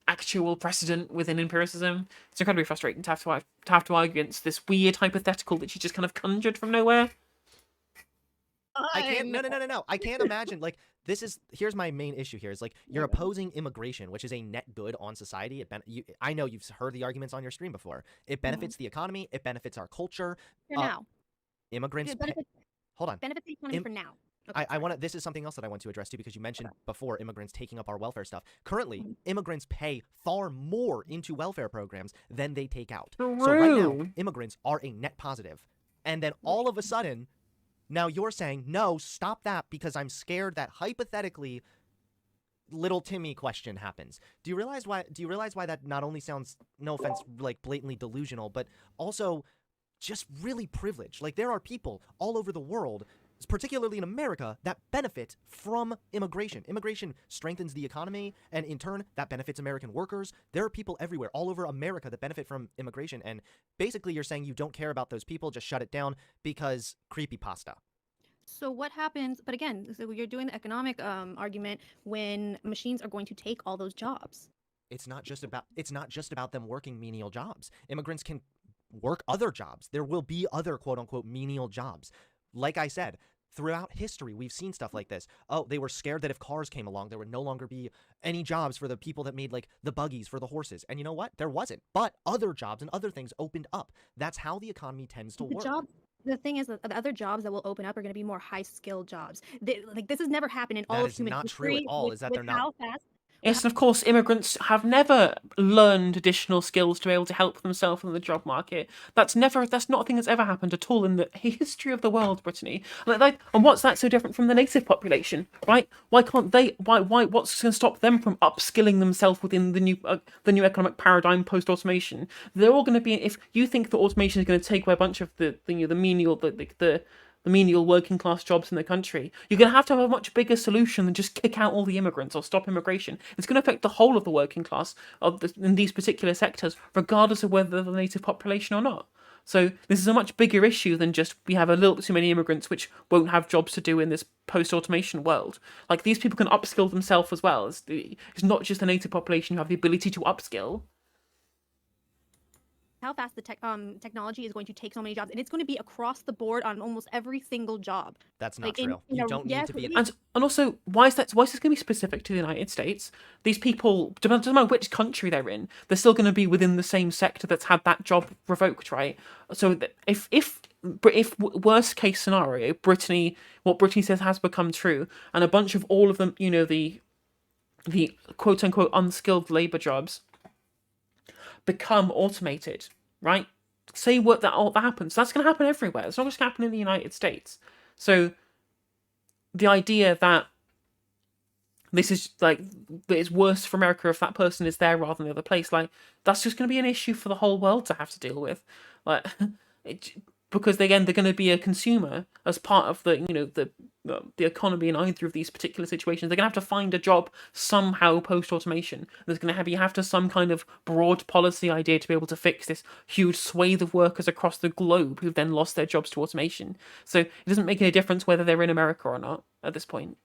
actual precedent within empiricism. It's incredibly frustrating to have to argue against this weird hypothetical that you just kind of conjured from nowhere. I can't. No. I can't imagine. Like, here's my main issue here is, like, you're opposing immigration, which is a net good on society. I know you've heard the arguments on your stream before. It benefits the economy. It benefits our culture. For now. Immigrants. Hold on. Benefits the economy for now. Okay, I want to. This is something else that I want to address too, because you mentioned before immigrants taking up our welfare stuff. Currently, immigrants pay far more into welfare programs than they take out. True. So right now, immigrants are a net positive, and then all of a sudden, now you're saying no, stop that, because I'm scared that hypothetically, little Timmy question happens. Do you realize why? Do you realize why that not only sounds, no offense, like blatantly delusional, but also just really privileged? Like, there are people all over the world, particularly in America, that benefit from immigration. Immigration strengthens the economy, and in turn, that benefits American workers. There are people everywhere, all over America, that benefit from immigration, and basically you're saying you don't care about those people, just shut it down because creepypasta. So what happens, but again, so you're doing the economic argument when machines are going to take all those jobs. It's not just about them working menial jobs. Immigrants can work other jobs. There will be other quote-unquote menial jobs. Like I said, throughout history, we've seen stuff like this. Oh, they were scared that if cars came along, there would no longer be any jobs for the people that made, like, the buggies for the horses. And you know what? There wasn't. But other jobs and other things opened up. That's how the economy tends to work. The thing is that the other jobs that will open up are going to be more high-skilled jobs. This has never happened in all of human history. That is not true at all, is that they're not. Yes, and of course, immigrants have never learned additional skills to be able to help themselves in the job market. That's not a thing that's ever happened at all in the history of the world, Brittany. And what's that so different from the native population, right? Why can't they? Why? What's going to stop them from upskilling themselves within the new economic paradigm post-automation? They're all going to be. If you think that automation is going to take away a bunch of the menial working class jobs in the country, you're going to have a much bigger solution than just kick out all the immigrants or stop immigration. It's going to affect the whole of the working class in these particular sectors, regardless of whether they're the native population or not. So this is a much bigger issue than just we have a little bit too many immigrants which won't have jobs to do in this post-automation world. Like, these people can upskill themselves as well. It's not just the native population who have the ability to upskill. how fast the technology is going to take so many jobs, and it's going to be across the board on almost every single job. That's not Like true. You don't need to be. And also, why is this going to be specific to the United States? These people, doesn't matter which country they're in, they're still going to be within the same sector that's had that job revoked, right? So if worst case scenario, what Brittany says has become true, and a bunch of all of them, the quote unquote unskilled labor jobs become automated, right? Say what that happens. That's going to happen everywhere. It's not just going to happen in the United States. So the idea that this is that it's worse for America if that person is there rather than the other place, that's just going to be an issue for the whole world to have to deal with, because again they're going to be a consumer as part of the economy in either of these particular situations. They're going to have to find a job somehow post automation. There's going to have some kind of broad policy idea to be able to fix this huge swathe of workers across the globe who've then lost their jobs to automation. So it doesn't make any difference whether they're in America or not at this point.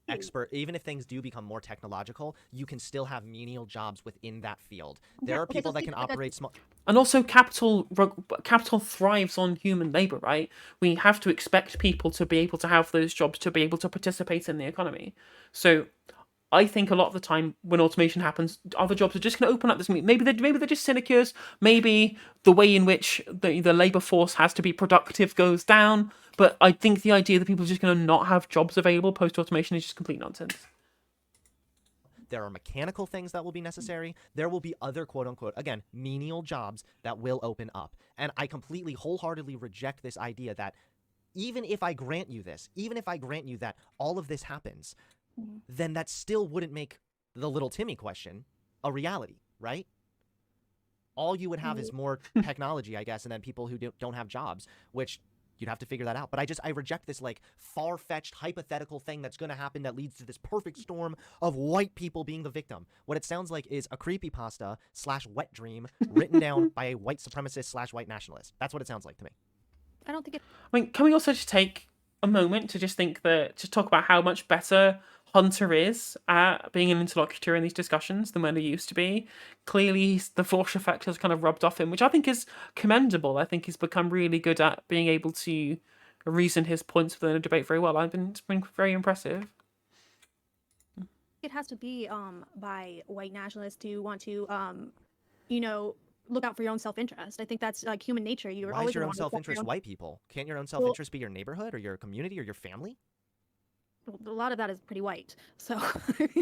Expert, even if things do become more technological, you can still have menial jobs within that field. There are people that can operate small. And also, capital thrives on human labor, right? We have to expect people to be able to have those jobs to be able to participate in the economy. So, I think a lot of the time when automation happens, other jobs are just going to open up. Maybe they're just sinecures. Maybe the way in which the labor force has to be productive goes down. But I think the idea that people are just going to not have jobs available post automation is just complete nonsense. There are mechanical things that will be necessary. There will be other quote unquote, again, menial jobs that will open up. And I completely wholeheartedly reject this idea that even if I grant you this, even if I grant you that all of this happens, then that still wouldn't make the little Timmy question a reality, right? All you would have is more technology, I guess, and then people who don't have jobs, which you'd have to figure that out. But I reject this far-fetched hypothetical thing that's going to happen that leads to this perfect storm of white people being the victim. What it sounds like is a creepypasta / wet dream written down by a white supremacist / white nationalist. That's what it sounds like to me. I don't think it. I mean, can we also just take a moment to just talk about how much better Hunter is at being an interlocutor in these discussions than when he used to be? Clearly, the Force effect has kind of rubbed off him, which I think is commendable. I think he's become really good at being able to reason his points within a debate very well. It's been very impressive. It has to be by white nationalists to want to look out for your own self-interest. I think that's human nature. You're Why always is your gonna own wanna look out for self-interest your own- white people? Can't your own self-interest be your neighborhood or your community or your family? A lot of that is pretty white, so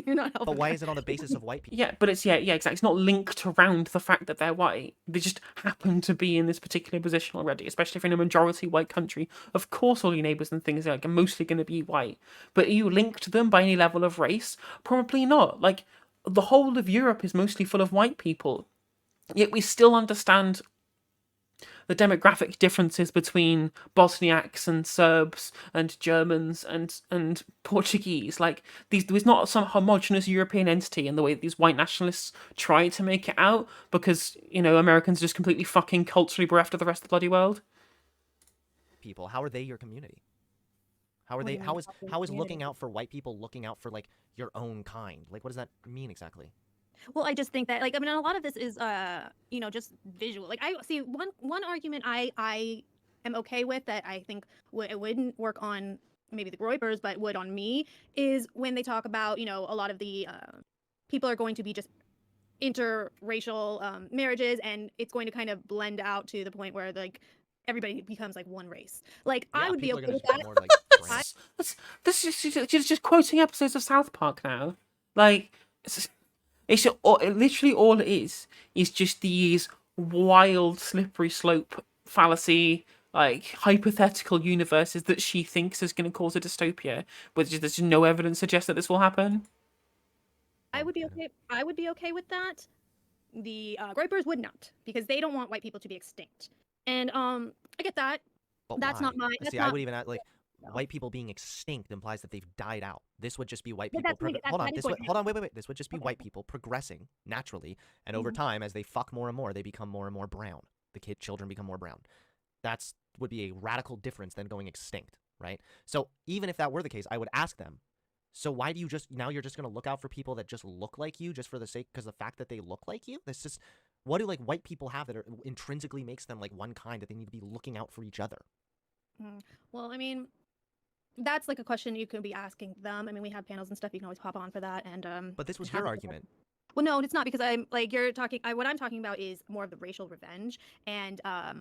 you're not helping. But why is it on the basis of white people? Yeah, but it's exactly. It's not linked around the fact that they're white. They just happen to be in this particular position already, especially if you're in a majority white country. Of course, all your neighbours and things are mostly going to be white. But are you linked to them by any level of race? Probably not. The whole of Europe is mostly full of white people. Yet we still understand the demographic differences between Bosniaks and Serbs and Germans and Portuguese. There's not some homogenous European entity in the way that these white nationalists try to make it out, because Americans are just completely fucking culturally bereft of the rest of the bloody world. People, how are they your community? How are they? How is looking out for white people looking out for your own kind? What does that mean exactly? Well, I just think that a lot of this is just visual. I see one argument I am okay with that I think it wouldn't work on maybe the Groypers, but would on me, is when they talk about a lot of the people are going to be just interracial marriages, and it's going to kind of blend out to the point where everybody becomes one race. I would be okay with that. More This is just quoting episodes of South Park now. It's literally all it is just these wild, slippery slope fallacy, hypothetical universes that she thinks is going to cause a dystopia, but there's no evidence suggests that this will happen. I would be okay. I would be okay with that. The Groypers would not, because they don't want white people to be extinct. And I get that. But that's why? not my. See, I would even add white people being extinct implies that they've died out. This would just be white people. Hold on, wait. This would just be white people progressing naturally, and over time, as they fuck more and more, they become more and more brown. The children become more brown. That's would be a radical difference than going extinct, right? So even if that were the case, I would ask them. So why do you you're just going to look out for people that just look like you just for the sake, because the fact that they look like you? What do like white people have that intrinsically makes them like one kind that they need to be looking out for each other? Well, I mean, that's like a question you could be asking them. I mean, we have panels and stuff. You can always pop on for that. And But this was have your it- argument. Well, no, it's not because I'm like you're talking. What I'm talking about is more of the racial revenge and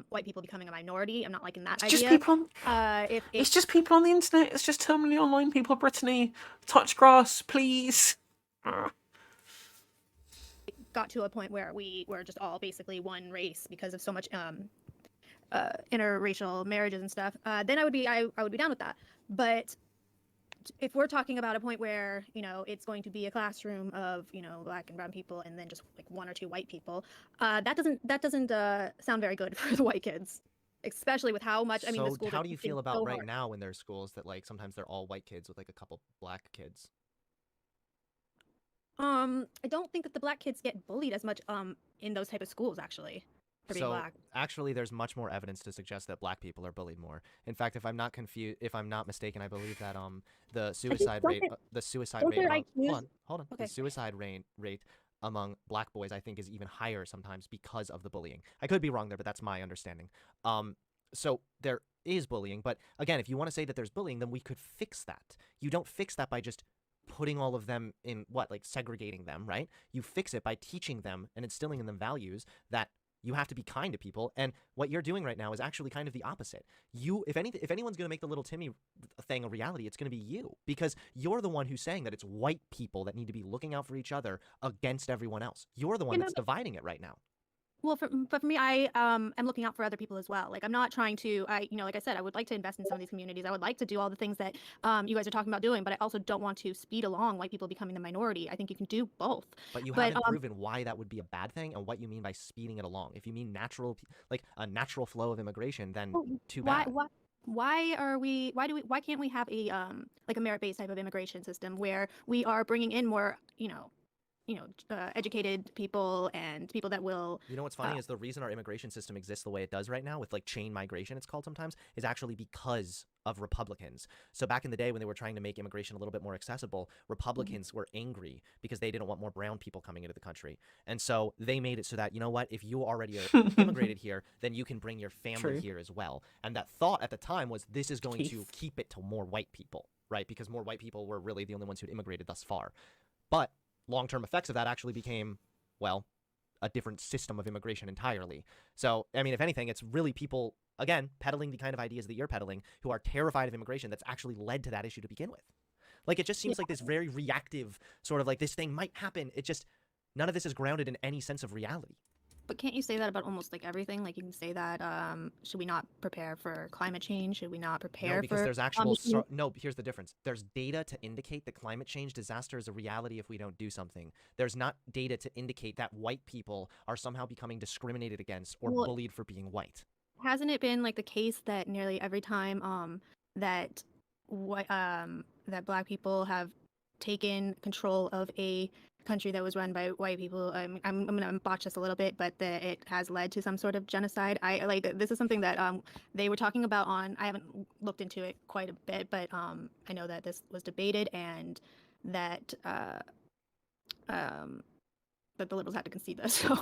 white people becoming a minority. I'm not liking that It's just idea. people. If It's just people on the internet. It's just terminally online people. Brittany, touch grass, please. got to a point where we were just all basically one race because of so much interracial marriages and stuff, then I would be down with that. But if we're talking about a point where it's going to be a classroom of black and brown people and then just like one or two white people, that doesn't sound very good for the white kids, especially with how much. I mean, the So schools how are do you teaching feel about so right hard. now when there's schools that like sometimes they're all white kids with like a couple black kids? I don't think that the black kids get bullied as much in those type of schools actually for being So black. actually, there's much more evidence to suggest that black people are bullied more. In fact, if I'm not mistaken, I believe that the suicide don't rate, their- the suicide don't rate their among IQs hold on, Okay. the suicide rate among black boys, I think, is even higher sometimes because of the bullying. I could be wrong there, but that's my understanding. So there is bullying, but again, if you want to say that there's bullying, then we could fix that. You don't fix that by just putting all of them in like segregating them, right? You fix it by teaching them and instilling in them values that you have to be kind to people. And what you're doing right now is actually kind of the opposite. If anyone's going to make the little Timmy thing a reality, it's going to be you, because you're the one who's saying that it's white people that need to be looking out for each other against everyone else. You're the one that's dividing it right now. Well, but for me, I am looking out for other people as well. Like I'm not trying to, like I said, I would like to invest in some of these communities. I would like to do all the things that you guys are talking about doing, but I also don't want to speed along white people becoming the minority. I think you can do both. But you But haven't proven why that would be a bad thing and what you mean by speeding it along. If you mean like a natural flow of immigration, then too why bad. why can't we have a like a merit-based type of immigration system where we are bringing in more educated people and people that will. You know what's funny is the reason our immigration system exists the way it does right now, with like chain migration, it's called sometimes, is actually because of Republicans. So back in the day when they were trying to make immigration a little bit more accessible, Republicans were angry because they didn't want more brown people coming into the country. And so they made it so that, you know what, if you already are immigrated here, then you can bring your family here as well. And that thought at the time was this is going to keep it to more white people, right? Because more white people were really the only ones who'd immigrated thus far. But long-term effects of that actually became, well, a different system of immigration entirely. So, I mean, if anything, it's really people, again, peddling the kind of ideas that you're peddling, who are terrified of immigration, that's actually led to that issue to begin with. Like, it just seems like this very reactive sort of like this thing might happen. It just, none of this is grounded in any sense of reality. But can't you say that about almost like everything? Like you can say that should we not prepare for climate change? Should we not prepare No, because for there's actual no, here's the difference. There's data to indicate that climate change disaster is a reality if we don't do something. There's not data to indicate that white people are somehow becoming discriminated against or bullied for being white. Hasn't it been like the case that nearly every time that that black people have taken control of a country that was run by white people, I'm gonna botch this a little bit, but that it has led to some sort of genocide? I like this is something that they were talking about on. I haven't looked into it quite a bit, but I know that this was debated and that that the liberals had to concede this. So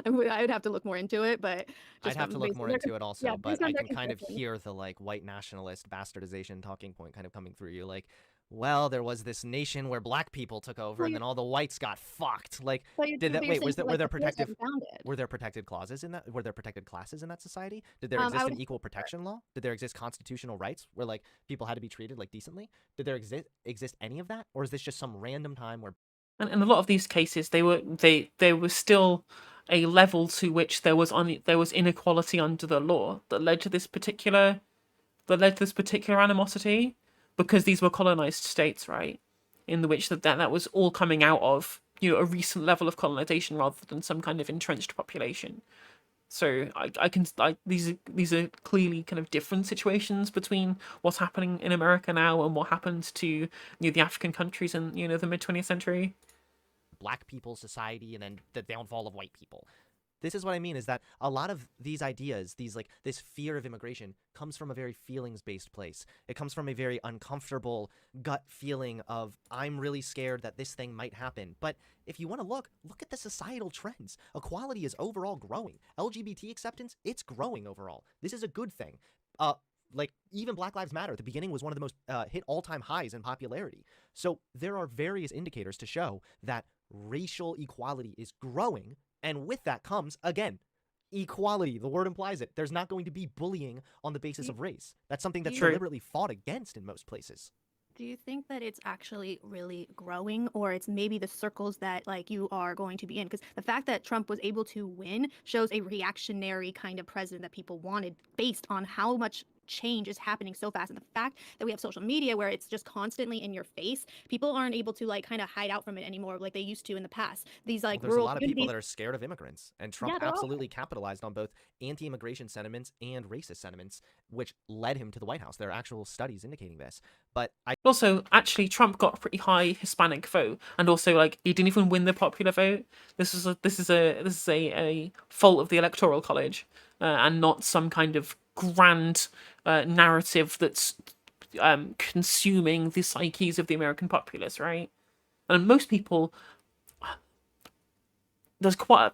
I would have to look more into it, but I'd have to look more into it also, yeah, but I can kind of hear the like white nationalist bastardization talking point kind of coming through you, like, well, there was this nation where black people took over and then all the whites got fucked. Like, did that wait, were there protected clauses in that? Were there protected classes in that society? Did there exist an equal protection law? Did there exist constitutional rights where like people had to be treated like decently? Did there exist any of that? Or is this just some random time where And in a lot of these cases, there was still a level to which there was inequality under the law that led to this particular animosity, because these were colonized states, right? In which that was all coming out of a recent level of colonization rather than some kind of entrenched population. So these are clearly kind of different situations between what's happening in America now and what happened to the African countries in the mid-20th century. Black people society and then the downfall of white people. This is what I mean, is that a lot of these ideas, this fear of immigration comes from a very feelings-based place. It comes from a very uncomfortable gut feeling of, I'm really scared that this thing might happen. But if you want to look at the societal trends. Equality is overall growing. LGBT acceptance, it's growing overall. This is a good thing. Like, even Black Lives Matter at the beginning was one of the most hit all-time highs in popularity. So there are various indicators to show that racial equality is growing. And with that comes, again, equality. The word implies it. There's not going to be bullying on the basis of race. That's something that's True. deliberately fought against in most places. Do you think that it's actually really growing, or it's maybe the circles that like you are going to be in? Because the fact that Trump was able to win shows a reactionary kind of president that people wanted, based on how much change is happening so fast, and the fact that we have social media where it's just constantly in your face. People aren't able to like kind of hide out from it anymore like they used to in the past. These like There's a rural lot of people communities. that are scared of immigrants, and Trump Yeah, they're all. absolutely capitalized on both anti-immigration sentiments and racist sentiments, which led him to the White House. There are actual studies indicating this. But Also, actually, Trump got a pretty high Hispanic vote, and also like he didn't even win the popular vote. This is a fault of the Electoral College, and not some kind of grand narrative that's consuming the psyches of the American populace, right? And most people, there's quite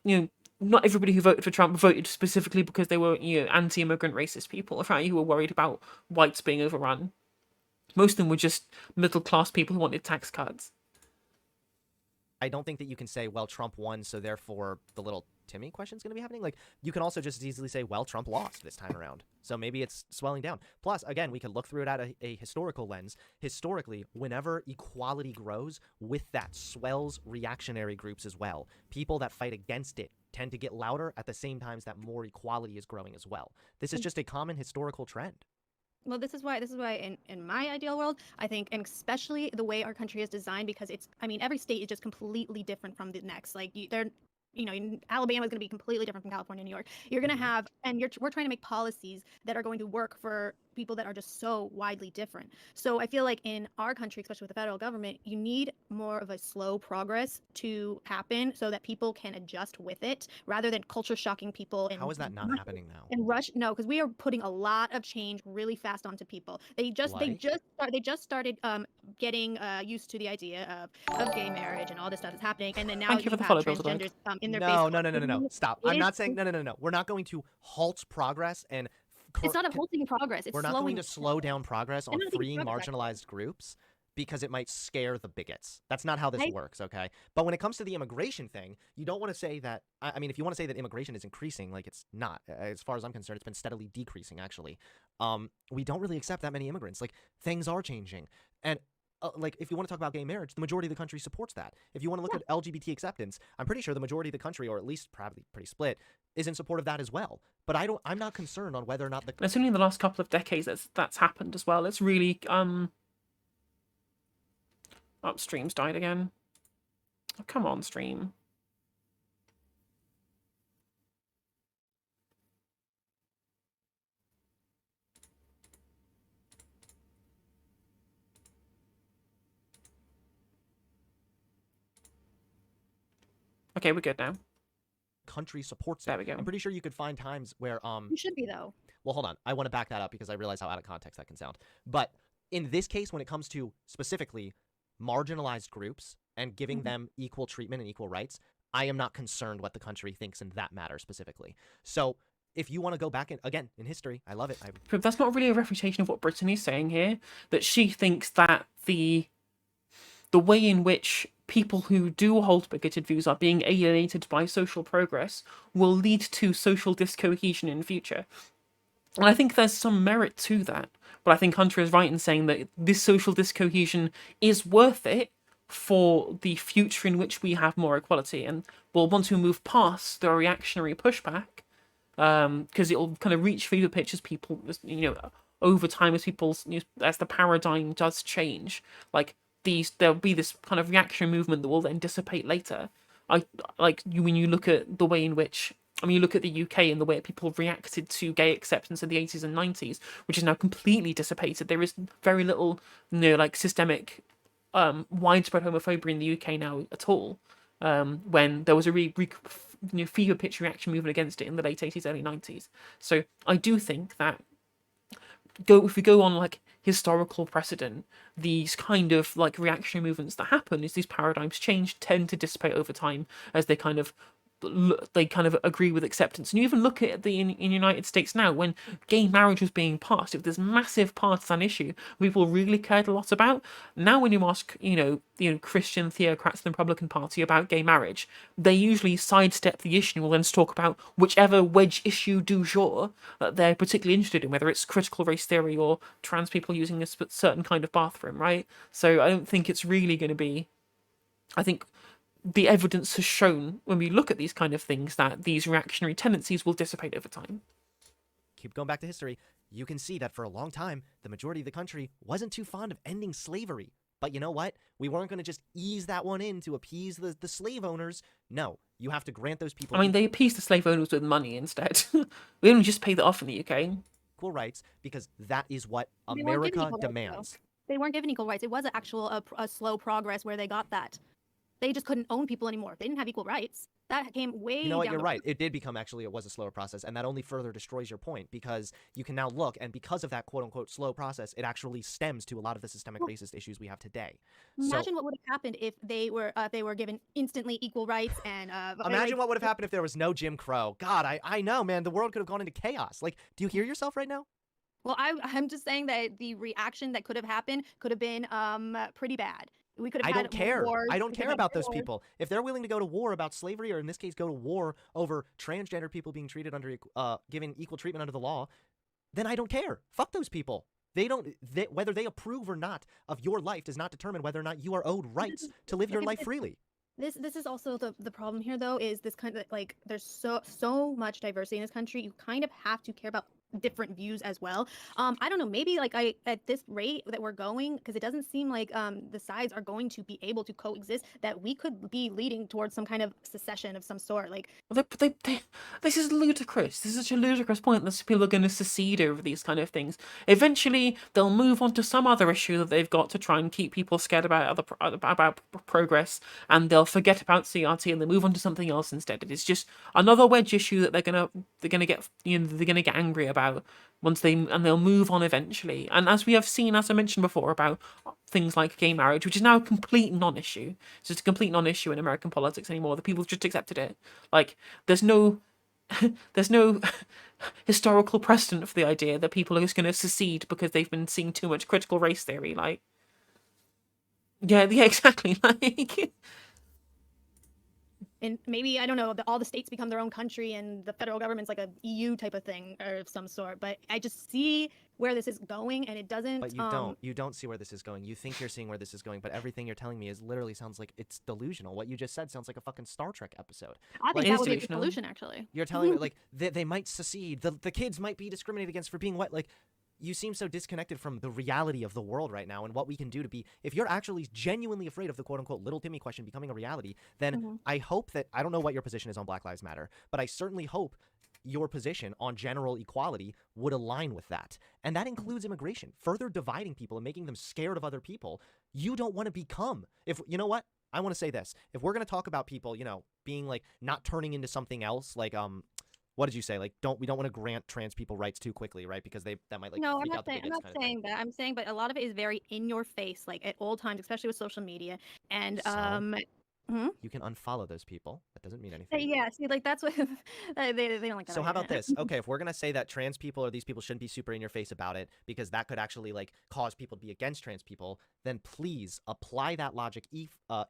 not everybody who voted for Trump voted specifically because they were anti-immigrant racist people, right? Who were worried about whites being overrun. Most of them were just middle-class people who wanted tax cuts. I don't think that you can say, well, Trump won, so therefore the little Timmy question is going to be happening. Like, you can also just as easily say, well, Trump lost this time around, so maybe it's swelling down. Plus, again, we can look through it at a historical lens. Historically, whenever equality grows, with that swells reactionary groups as well. People that fight against it tend to get louder at the same times that more equality is growing as well. This is just a common historical trend. Well, this is why in my ideal world, I think, and especially the way our country is designed, because it's, I mean, every state is just completely different from the next. Like they're, Alabama is going to be completely different from California, New York. You're going to have, and we're trying to make policies that are going to work for people that are just so widely different. So I feel like in our country, especially with the federal government, you need more of a slow progress to happen so that people can adjust with it, rather than culture shocking people. How is that not happening now? And rush, no, because we are putting a lot of change really fast onto people. They just started getting used to the idea of gay marriage and all this stuff is happening, and then now Thank you you for the have follow, Builder Bug. transgenders in their No, face. no. Stop. It I'm is- not saying no. We're not going to halt progress and It's not a halting progress. It's we're not slowing going to slow down progress on not even freeing progress, actually. marginalized groups because it might scare the bigots. That's not how this works, okay? But when it comes to the immigration thing, you don't want to say that. I mean, if you want to say that immigration is increasing, like, it's not. As far as I'm concerned, it's been steadily decreasing, actually. We don't really accept that many immigrants. Like, things are changing. And like, if you want to talk about gay marriage, the majority of the country supports that. If you want to look at LGBT acceptance, I'm pretty sure the majority of the country, or at least probably pretty split, is in support of that as well. But I'm not concerned on whether or not the... It's only in the last couple of decades that's happened as well. It's really stream's died again. Oh, come on, stream. Okay, we're good now. country supports it. There we go. I'm pretty sure you could find times where You should be, though. well, hold on. I want to back that up because I realize how out of context that can sound. But in this case, when it comes to specifically marginalized groups and giving them equal treatment and equal rights, I am not concerned what the country thinks in that matter specifically. So if you want to go back again in history, I love it. But that's not really a refutation of what Brittany's saying here. That she thinks that the way in which people who do hold bigoted views are being alienated by social progress will lead to social discohesion in the future. And I think there's some merit to that. But I think Hunter is right in saying that this social discohesion is worth it for the future in which we have more equality. And we'll want to move past the reactionary pushback, because it'll kind of reach fever pitch as people, over time, as people's, as the paradigm does change. Like, there'll be this kind of reactionary movement that will then dissipate later. When you look at the way in which, you look at the UK and the way people reacted to gay acceptance in the 80s and 90s, which is now completely dissipated. There is very little, systemic, widespread homophobia in the UK now at all. When there was a fever pitch reaction movement against it in the late 80s, early 90s. So I do think that if we go on like historical precedent, these kind of like reactionary movements that happen as these paradigms change tend to dissipate over time as they kind of agree with acceptance. And you even look at in United States now, when gay marriage was being passed, if this massive partisan issue people really cared a lot about. Now when you ask Christian theocrats in the Republican Party about gay marriage, they usually sidestep the issue and will then talk about whichever wedge issue du jour that they're particularly interested in, whether it's critical race theory or trans people using a certain kind of bathroom, right? So I don't think it's really going to be, I think the evidence has shown when we look at these kind of things that these reactionary tendencies will dissipate over time. Keep going back to history. You can see that for a long time, the majority of the country wasn't too fond of ending slavery. But you know what? We weren't going to just ease that one in to appease the slave owners. No, you have to grant those people... I mean, they appeased the slave owners with money instead. We only just pay that off in the UK. Equal rights, because that is what America demands. They weren't given equal rights. It was a slow progress where they got that. They just couldn't own people anymore. They didn't have equal rights. That came way. You know what? Down You're the right. It did become it was a slower process, and that only further destroys your point, because you can now look, and because of that quote unquote slow process, it actually stems to a lot of the systemic racist issues we have today. Imagine what would have happened if they were given instantly equal rights and. Imagine what would have happened if there was no Jim Crow. God, I know, man. The world could have gone into chaos. Like, do you hear yourself right now? Well, I'm just saying that the reaction that could have happened could have been pretty bad. We could have I don't care. Wars. I don't care about those people. If they're willing to go to war about slavery, or in this case, go to war over transgender people being treated under, given equal treatment under the law, then I don't care. Fuck those people. Whether they approve or not of your life does not determine whether or not you are owed rights to live your life freely. This is also the problem here, though, is this kind of like there's so much diversity in this country. You kind of have to care about different views as well. I don't know, maybe like at this rate that we're going, because it doesn't seem like the sides are going to be able to coexist, that we could be leading towards some kind of secession of some sort. Like, this is ludicrous. This is such a ludicrous point that people are going to secede over these kind of things. Eventually, they'll move on to some other issue that they've got to try and keep people scared about progress, and they'll forget about CRT and they move on to something else instead. It's just another wedge issue that they're gonna get angry about they'll move on eventually. And as we have seen, as I mentioned before, about things like gay marriage, which is now a complete non-issue. It's just a complete non-issue in American politics anymore. The people have just accepted it. Like, there's no historical precedent for the idea that people are just going to secede because they've been seeing too much critical race theory. Like, yeah, exactly. Like. And maybe, I don't know, all the states become their own country and the federal government's like a EU type of thing or of some sort. But I just see where this is going, and it doesn't. But you don't see where this is going. You think you're seeing where this is going, but everything you're telling me literally sounds like it's delusional. What you just said sounds like a fucking Star Trek episode. I think that would be a solution, actually. You're telling me like they might secede. The kids might be discriminated against for being white. Like, you seem so disconnected from the reality of the world right now and what we can do to be. If you're actually genuinely afraid of the quote-unquote little Timmy question becoming a reality, then I hope that, I don't know what your position is on Black Lives Matter, but I certainly hope your position on general equality would align with that. And that includes immigration, further dividing people and making them scared of other people. You don't want to become, you know what? I want to say this. If we're going to talk about people, being like not turning into something else, like, what did you say? Like, we don't want to grant trans people rights too quickly, right? Because that might like. No, I'm not saying that. I'm saying, but a lot of it is very in your face, like at all times, especially with social media. And you can unfollow those people. That doesn't mean anything. Yeah, see, like that's what they don't like that. So how about this? Okay, if we're gonna say that trans people or these people shouldn't be super in your face about it because that could actually like cause people to be against trans people, then please apply that logic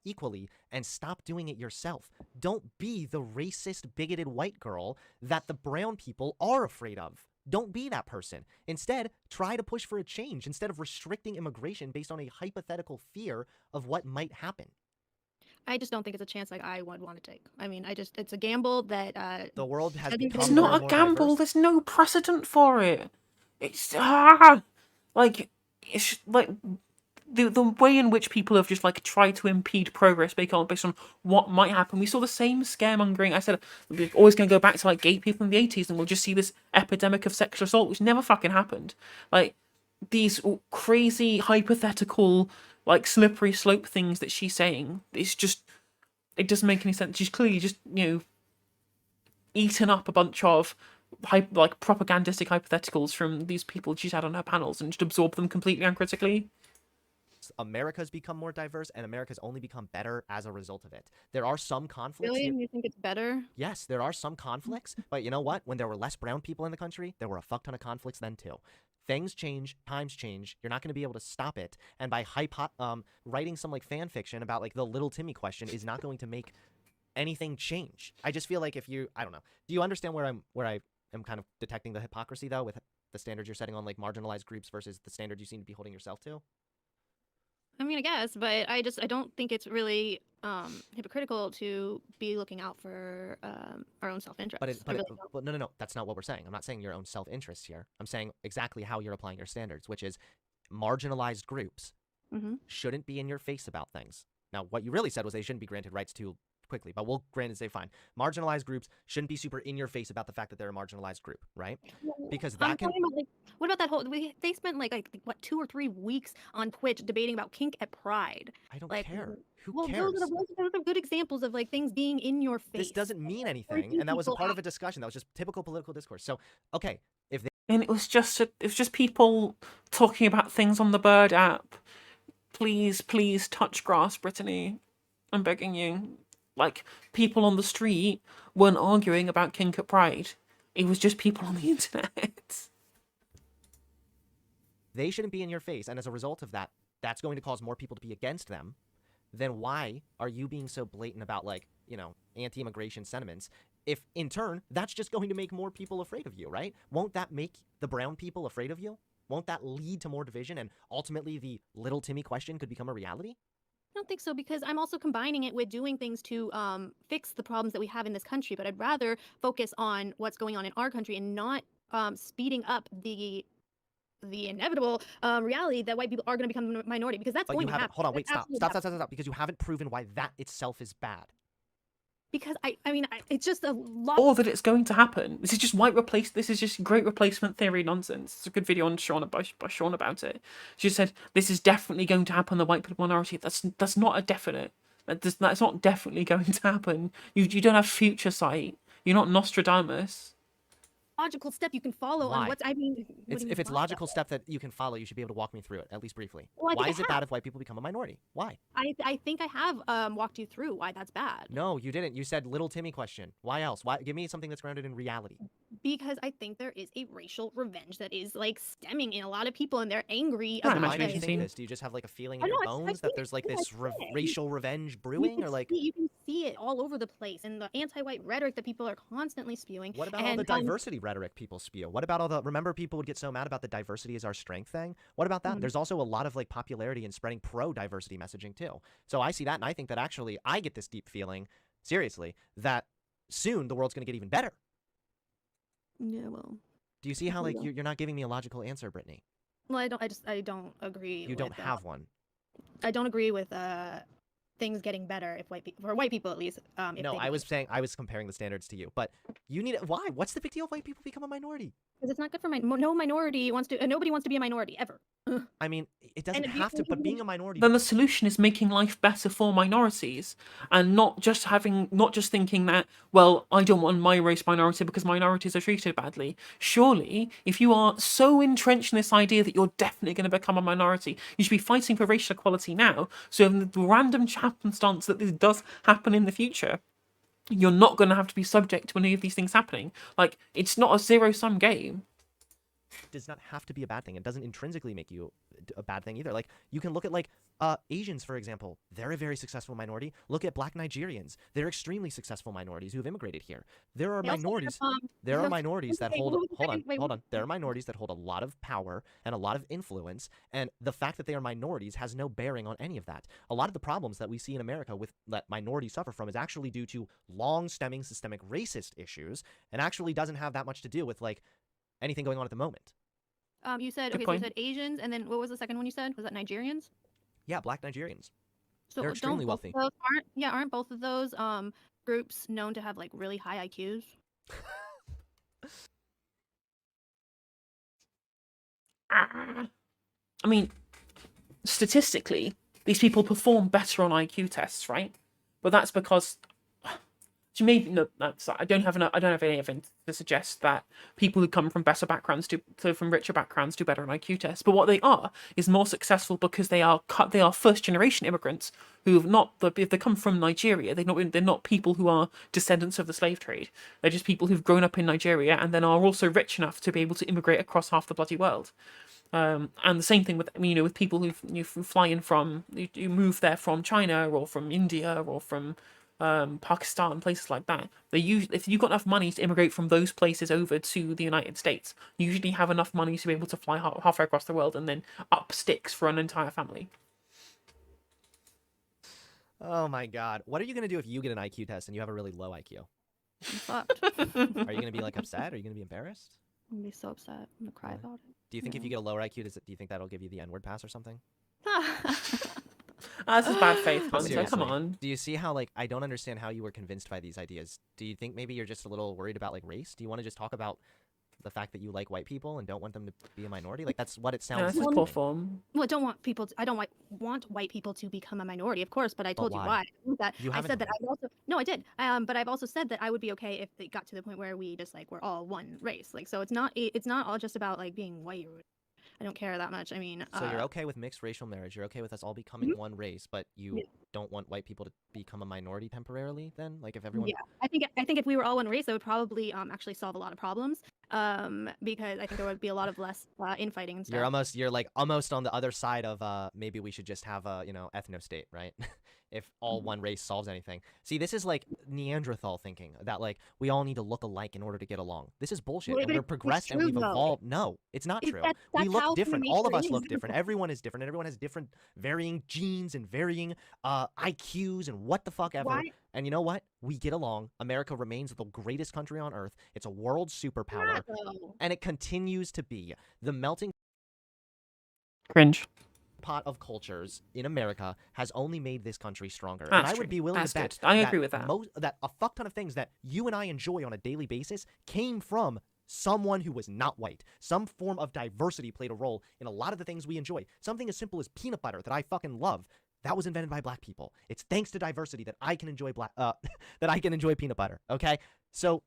equally and stop doing it yourself. Don't be the racist, bigoted white girl that the brown people are afraid of. Don't be that person. Instead, try to push for a change instead of restricting immigration based on a hypothetical fear of what might happen. I just don't think it's a chance like I would want to take. I mean, it's a gamble that the world has become It's not a gamble. Diverse. There's no precedent for it. It's like the way in which people have just like tried to impede progress based on what might happen. We saw the same scaremongering. I said we're always going to go back to like gay people in the 80s, and we'll just see this epidemic of sexual assault, which never fucking happened. Like these crazy hypothetical, like slippery slope things that she's saying. It doesn't make any sense. She's clearly just eaten up a bunch of like propagandistic hypotheticals from these people she's had on her panels and just absorbed them completely uncritically. America's become more diverse, and America's only become better as a result of it. There are some conflicts. Really? You think it's better? Yes, there are some conflicts, but you know what? When there were less brown people in the country, there were a fuck ton of conflicts then too. Things change, times change. You're not going to be able to stop it. And by writing some like fan fiction about like the little Timmy question is not going to make anything change. I just feel like if you, I don't know. Do you understand where I am kind of detecting the hypocrisy though with the standards you're setting on like marginalized groups versus the standards you seem to be holding yourself to? I mean, I guess, but I don't think it's really hypocritical to be looking out for our own self-interest. But no, that's not what we're saying. I'm not saying your own self-interest here. I'm saying exactly how you're applying your standards, which is marginalized groups shouldn't be in your face about things. Now, what you really said was they shouldn't be granted rights too quickly, but we'll grant and say fine. Marginalized groups shouldn't be super in your face about the fact that they're a marginalized group, right? Because that can. About, like, what about that whole? They spent like what 2 or 3 weeks on Twitch debating about kink at Pride. I don't like, care. Who well, cares? those are good examples of like things being in your face. This doesn't mean anything, and that was a part of a discussion. That was just typical political discourse. So, okay, if they. And it was just people talking about things on the Bird app. Please touch grass, Brittany. I'm begging you. Like, people on the street weren't arguing about kink at Pride. It was just people on the internet. They shouldn't be in your face, and as a result of that, that's going to cause more people to be against them. Then why are you being so blatant about, like, you know, anti-immigration sentiments? If, in turn, that's just going to make more people afraid of you, right? Won't that make the brown people afraid of you? Won't that lead to more division, and ultimately the little Timmy question could become a reality? I don't think so, because I'm also combining it with doing things to fix the problems that we have in this country. But I'd rather focus on what's going on in our country and not speeding up the inevitable reality that white people are going to become a minority, because that's going to happen. Hold on, wait, stop, because you haven't proven why that itself is bad. Because I mean, it's just a lot. Or that it's going to happen. This is just This is just great replacement theory nonsense. It's a good video on Sean by Sean about it. She said this is definitely going to happen. The white people minority. That's not a definite. That's not definitely going to happen. You don't have future sight. You're not Nostradamus. Logical step you can follow Why? on what's. I mean, if it's logical step that you can follow, you should be able to walk me through it at least briefly. Well, why is it bad if white people become a minority? Why? I think I have walked you through why that's bad. No, you didn't. You said little Timmy question. Why else? Why? Give me something that's grounded in reality. Because I think there is a racial revenge that is like stemming in a lot of people, and they're angry Yeah, about Why do you it. think this? Do you just have like a feeling in your bones that there's like this racial revenge brewing, or like? You can see it all over the place, and the anti-white rhetoric that people are constantly spewing. What about all the diversity rhetoric people spew? What about all the? Remember, people would get so mad about the diversity is our strength thing. What about that? There's also a lot of like popularity in spreading pro-diversity messaging too. So I see that, and I think that actually I get this deep feeling, seriously, that soon the world's going to get even better. Yeah, well. Do you see how like you're not giving me a logical answer, Brittany? Well, I don't agree. You don't have one. I don't agree with things getting better if for white people at least. No, I was comparing the standards to you, but you need why? What's the big deal if white people become a minority? Because it's not good for no minority wants to. Nobody wants to be a minority ever. I mean, it doesn't have to, but being a minority. Then the solution is making life better for minorities, and not just thinking that, well, I don't want my race minority because minorities are treated badly. Surely, if you are so entrenched in this idea that you're definitely going to become a minority, you should be fighting for racial equality now. So in the random happenstance that this does happen in the future, you're not going to have to be subject to any of these things happening. Like, it's not a zero-sum game. It does not have to be a bad thing. It doesn't intrinsically make you a bad thing either. Like, you can look at like Asians, for example. They're a very successful minority. Look at Black Nigerians. They're extremely successful minorities who have immigrated here. There are minorities. There are minorities that hold. Hold on. There are minorities that hold a lot of power and a lot of influence, and the fact that they are minorities has no bearing on any of that. A lot of the problems that we see in America that minorities suffer from is actually due to long-stemming systemic racist issues, and actually doesn't have that much to do with like anything going on at the moment. You said so you said Asians, and then what was the second one you said? Was that Nigerians? Yeah, Black Nigerians. So they're extremely wealthy. Aren't both of those groups known to have like really high IQs? I mean, statistically, these people perform better on IQ tests, right? But that's because, maybe no, that's I don't have any evidence to suggest that people who come from better backgrounds from richer backgrounds do better on IQ tests. But what they are is more successful because they are first generation immigrants who have not if they come from Nigeria, they're not people who are descendants of the slave trade. They're just people who've grown up in Nigeria and then are also rich enough to be able to immigrate across half the bloody world. And the same thing with with people who fly in from you move there from China or from India or from Pakistan, places like that. If you've got enough money to immigrate from those places over to the United States, you usually have enough money to be able to fly halfway across the world and then up sticks for an entire family. Oh my god. What are you going to do if you get an IQ test and you have a really low IQ? I'm fucked. Are you going to be like upset? Are you going to be embarrassed? I'm gonna be so upset. I'm gonna cry about it. Do you think if you get a lower IQ, do you think that'll give you the N-word pass or something? This is bad faith, Hunter. Seriously. Come on. Do you see how, like, I don't understand how you were convinced by these ideas? Do you think maybe you're just a little worried about, like, race? Do you want to just talk about the fact that you like white people and don't want them to be a minority? Like, that's what it sounds That's like. poor form. Well, I don't want white people to become a minority, of course, but I told you why? why. You I haven't said that told I would also no, I did. But I've also said that I would be okay if it got to the point where we just like we're all one race. Like, so it's not all just about like being white. I don't care that much. I mean, So you're okay with mixed racial marriage. You're okay with us all becoming one race, but you don't want white people to become a minority temporarily then? Like if everyone... Yeah, I think if we were all one race, that would probably actually solve a lot of problems. Because I think there would be a lot of less infighting and stuff. You're like almost on the other side of maybe we should just have a, ethno-state, right? If all one race solves anything. See, this is like Neanderthal thinking that like we all need to look alike in order to get along. This is bullshit. Well, And we're progressed and we've evolved. No, it's not true. We look different. All of us look different. Everyone is different. And everyone has different varying genes and varying IQs and what the fuck ever. Why? And you know what? We get along. America remains the greatest country on earth. It's a world superpower. And it continues to be the melting Cringe. pot of cultures in America has only made this country stronger. That's and I would true. be willing That's to bet good. I agree with that. that a fuck ton of things that you and I enjoy on a daily basis came from someone who was not white. Some form of diversity played a role in a lot of the things we enjoy. Something as simple as peanut butter that I fucking love. That was invented by black people. It's thanks to diversity that I can enjoy that I can enjoy peanut butter. Okay? So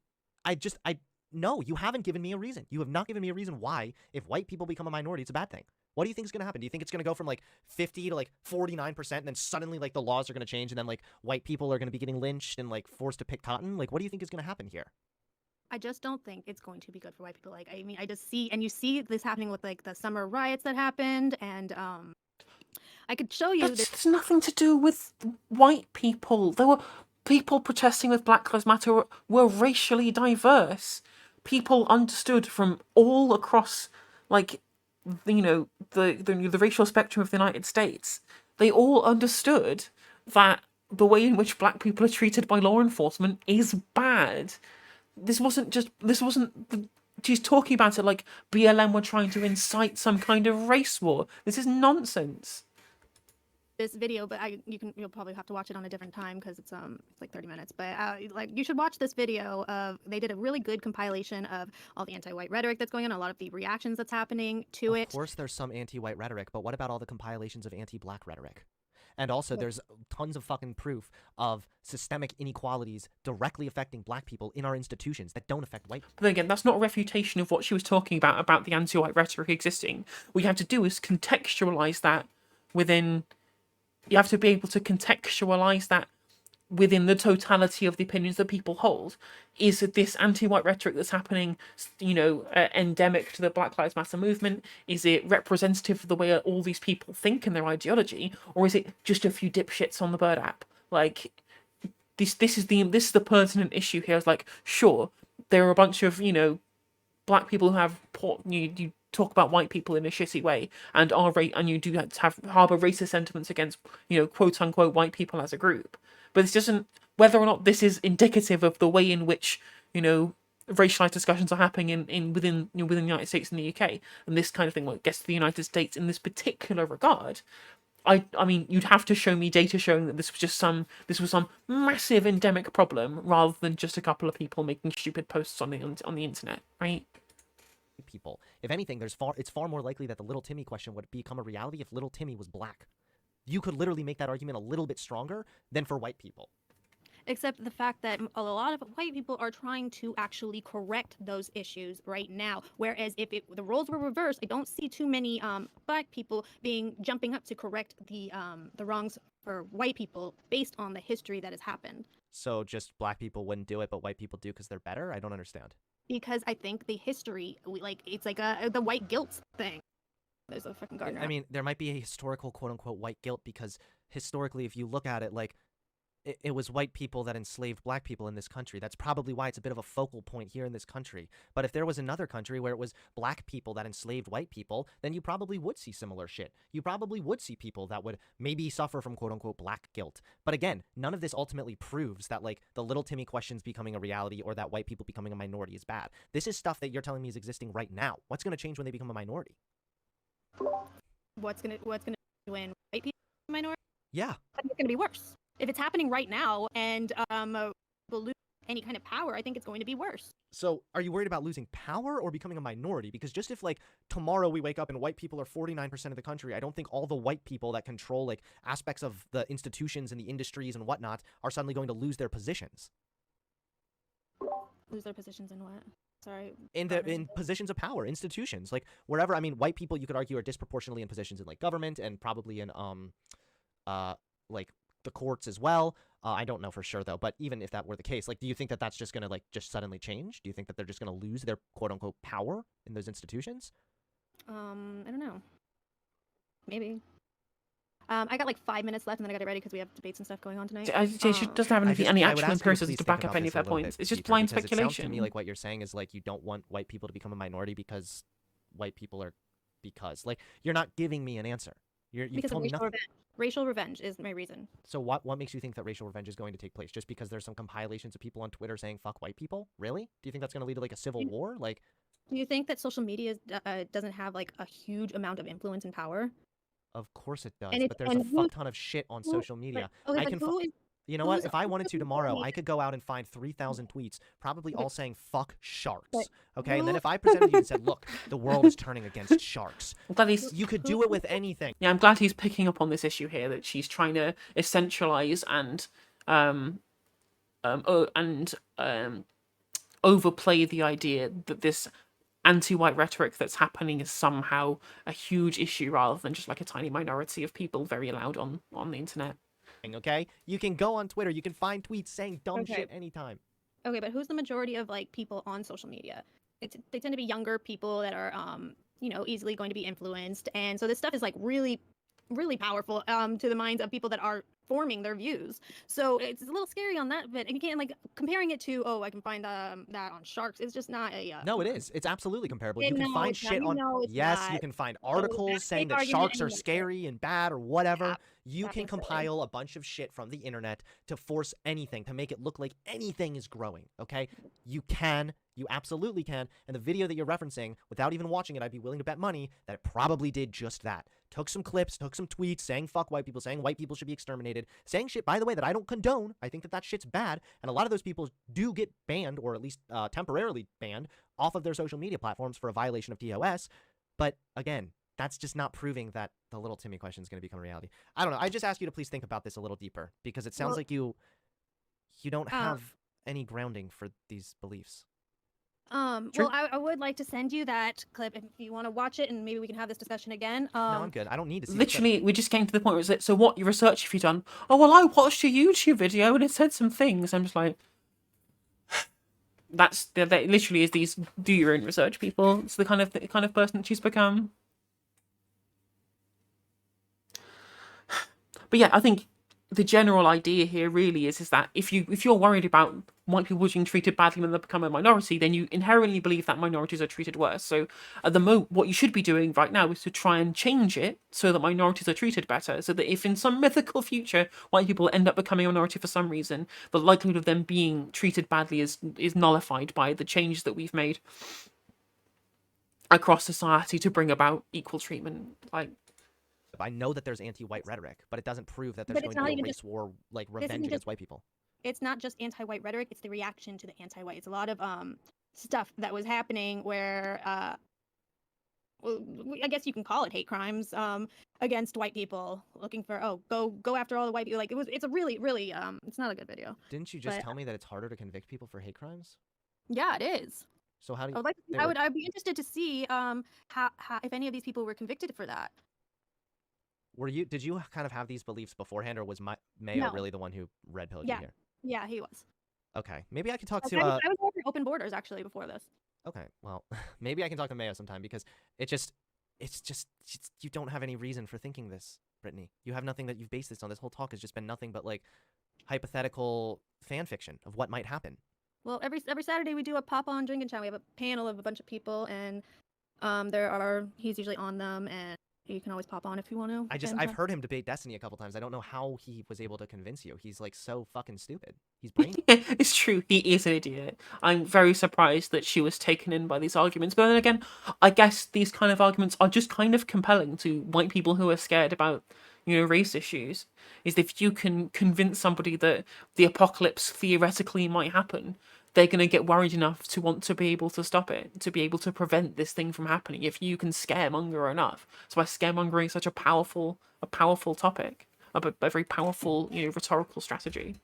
no, you haven't given me a reason. You have not given me a reason why, if white people become a minority, it's a bad thing. What do you think is going to happen? Do you think it's going to go from like 50 to like 49% and then suddenly like the laws are going to change and then like white people are going to be getting lynched and like forced to pick cotton? Like, what do you think is going to happen here? I just don't think it's going to be good for white people. Like, I mean, I just see, and you see this happening with like the summer riots that happened, and I could show you this. It's nothing to do with white people. There were people protesting with Black Lives Matter were racially diverse. People understood from all across, like, the racial spectrum of the United States. They all understood that the way in which black people are treated by law enforcement is bad. She's talking about it like BLM were trying to incite some kind of race war. This is nonsense. This video, but you'll probably have to watch it on a different time because it's like 30 minutes. But like you should watch this video of they did a really good compilation of all the anti-white rhetoric that's going on, a lot of the reactions that's happening to it. Of course, there's some anti-white rhetoric, but what about all the compilations of anti-black rhetoric? And also, there's tons of fucking proof of systemic inequalities directly affecting black people in our institutions that don't affect white people. But again, that's not a refutation of what she was talking about the anti-white rhetoric existing. What you have to do is contextualize that within... You have to be able to contextualize that within the totality of the opinions that people hold. Is this anti-white rhetoric that's happening, endemic to the Black Lives Matter movement? Is it representative of the way all these people think and their ideology, or is it just a few dipshits on the Bird app? Like, this is the pertinent issue here. It's like, sure, there are a bunch of black people who have you talk about white people in a shitty way, and you do harbour racist sentiments against quote unquote white people as a group. But this doesn't, whether or not this is indicative of the way in which racialized discussions are happening within the United States and the UK, and this kind of thing when it gets to the United States in this particular regard. I mean, you'd have to show me data showing that this was some massive endemic problem rather than just a couple of people making stupid posts on the internet, right? People. If anything, it's far more likely that the Little Timmy question would become a reality if Little Timmy was black. You could literally make that argument a little bit stronger than for white people. except the fact that a lot of white people are trying to actually correct those issues right now. Whereas if the roles were reversed, I don't see too many black people jumping up to correct the wrongs for white people based on the history that has happened. So just black people wouldn't do it, but white people do because they're better? I don't understand. Because I think the history, it's like the white guilt thing. There's a fucking gardener. I mean, there might be a historical quote-unquote white guilt because historically, if you look at it, like, it was white people that enslaved black people in this country. That's probably why it's a bit of a focal point here in this country. But if there was another country where it was black people that enslaved white people, then you probably would see similar shit. You probably would see people that would maybe suffer from quote-unquote black guilt. But again, none of this ultimately proves that, like, the little Timmy questions becoming a reality or that white people becoming a minority is bad. This is stuff that you're telling me is existing right now. What's going to change when they become a minority? What's gonna when white people are minority? Yeah. I think it's gonna be worse. If it's happening right now and will lose any kind of power, I think it's going to be worse. So are you worried about losing power or becoming a minority? Because just if, like, tomorrow we wake up and white people are 49% of the country, I don't think all the white people that control, like, aspects of the institutions and the industries and whatnot are suddenly going to lose their positions. Lose their positions in what? Sorry. In positions of power, institutions, like wherever. I mean, white people, you could argue, are disproportionately in positions in, like, government and probably in like the courts as well. I don't know for sure though, but even if that were the case, like, do you think that that's just gonna, like, just suddenly change? Do you think that they're just gonna lose their quote unquote power in those institutions? I don't know. Maybe. I got like 5 minutes left, and then I got to get ready because we have debates and stuff going on tonight. She doesn't have any I would actual ask you to empiricism please to think back up about any this of a her little points. bit It's just deeper, blind because it sounds to me speculation. like what you're saying is, like, you don't want white people to become a minority because white people are like, you're not giving me an answer. You've Because of told me racial nothing. revenge. Racial revenge is my reason. So what makes you think that racial revenge is going to take place? Just because there's some compilations of people on Twitter saying fuck white people? Really? Do you think that's going to lead to, like, a civil war? Like, Do you think that social media doesn't have like a huge amount of influence and power? of course it does, And but there's a fuck ton of shit on social media. Okay, I but can who is You know who's what? If I who's wanted to the tomorrow, majority? I could go out and find 3,000 tweets, probably all But- saying fuck sharks. but Okay? And then who- if I presented you and said, look, the world is turning against sharks, I'm glad he's you could do it with anything. I'm glad he's picking up on this issue here, that she's trying to essentialize and overplay the idea that this anti-white rhetoric that's happening is somehow a huge issue rather than just like a tiny minority of people very loud on the internet. Okay? You can go on Twitter, you can find tweets saying dumb Okay. shit anytime. Okay, but who's the majority of like people on social media? They tend to be younger people that are easily going to be influenced, and so this stuff is like really, really powerful to the minds of people that are forming their views. So it's a little scary on that bit, and you can't like comparing it to I can find that on sharks. It's just not a No, it is. It's absolutely comparable. You can No, find it's not. shit on. No, it's Yes, not. you can find No, it's articles not. saying Fake that argument sharks are anyway. scary and bad or whatever. Yeah, You that can being silly. compile a bunch of shit from the internet to force anything, to make it look like anything is growing, okay? You can. You absolutely can. And the video that you're referencing, without even watching it, I'd be willing to bet money that it probably did just that. Took some clips, took some tweets saying fuck white people, saying white people should be exterminated, saying shit, by the way, that I don't condone. I think that that shit's bad. And a lot of those people do get banned, or at least temporarily banned, off of their social media platforms for a violation of TOS. But again, that's just not proving that the little Timmy question is going to become a reality. I don't know. I just ask you to please think about this a little deeper, because it sounds Well, like you don't have any grounding for these beliefs. True. Well, I would like to send you that clip if you want to watch it, and maybe we can have this discussion again. No, I'm good. I don't need to see Literally, we just came to the point where it's like, so what research have you done? Oh, well, I watched a YouTube video and it said some things. I'm just like, that literally is these do your own research people. It's the kind of person that she's become. But yeah, I think the general idea here really is that if you're worried about white people being treated badly when they become a minority, then you inherently believe that minorities are treated worse. So at the what you should be doing right now is to try and change it so that minorities are treated better. So that if in some mythical future white people end up becoming a minority for some reason, the likelihood of them being treated badly is nullified by the changes that we've made across society to bring about equal treatment. Like, I know that there's anti-white rhetoric, but it doesn't prove that there's But it's going to not be a even race just- war, like isn't revenge just- against white people. It's not just anti-white rhetoric; it's the reaction to the anti-white. It's a lot of stuff that was happening where I guess you can call it hate crimes against white people, looking for go after all the white people. Like it's a really it's not a good video. Didn't you just But tell me that it's harder to convict people for hate crimes? yeah, it is. So how do I you? would like They I were, would I would be interested to see how if any of these people were convicted for that. did you kind of have these beliefs beforehand, or was Mayo No. really the one who red pilled you Yeah. here? Yeah, he was. Okay, maybe I can talk I to. was more for open borders actually before this. Okay, well, maybe I can talk to Mayo sometime because it's just you don't have any reason for thinking this, Brittany. You have nothing that you've based this on. This whole talk has just been nothing but like hypothetical fan fiction of what might happen. Well, every Saturday we do a pop on drinking chat. We have a panel of a bunch of people, and he's usually on them, and you can always pop on if you want to. I've heard him debate Destiny a couple times. I don't know how he was able to convince you. He's like so fucking stupid. He's brain. It's true, he is an idiot. I'm very surprised that she was taken in by these arguments. But then again, I guess these kind of arguments are just kind of compelling to white people who are scared about, race issues. Is if you can convince somebody that the apocalypse theoretically might happen, they're going to get worried enough to want to be able to stop it, to be able to prevent this thing from happening. If you can scaremonger enough. That's why scaremongering is such a powerful topic, a very powerful, rhetorical strategy.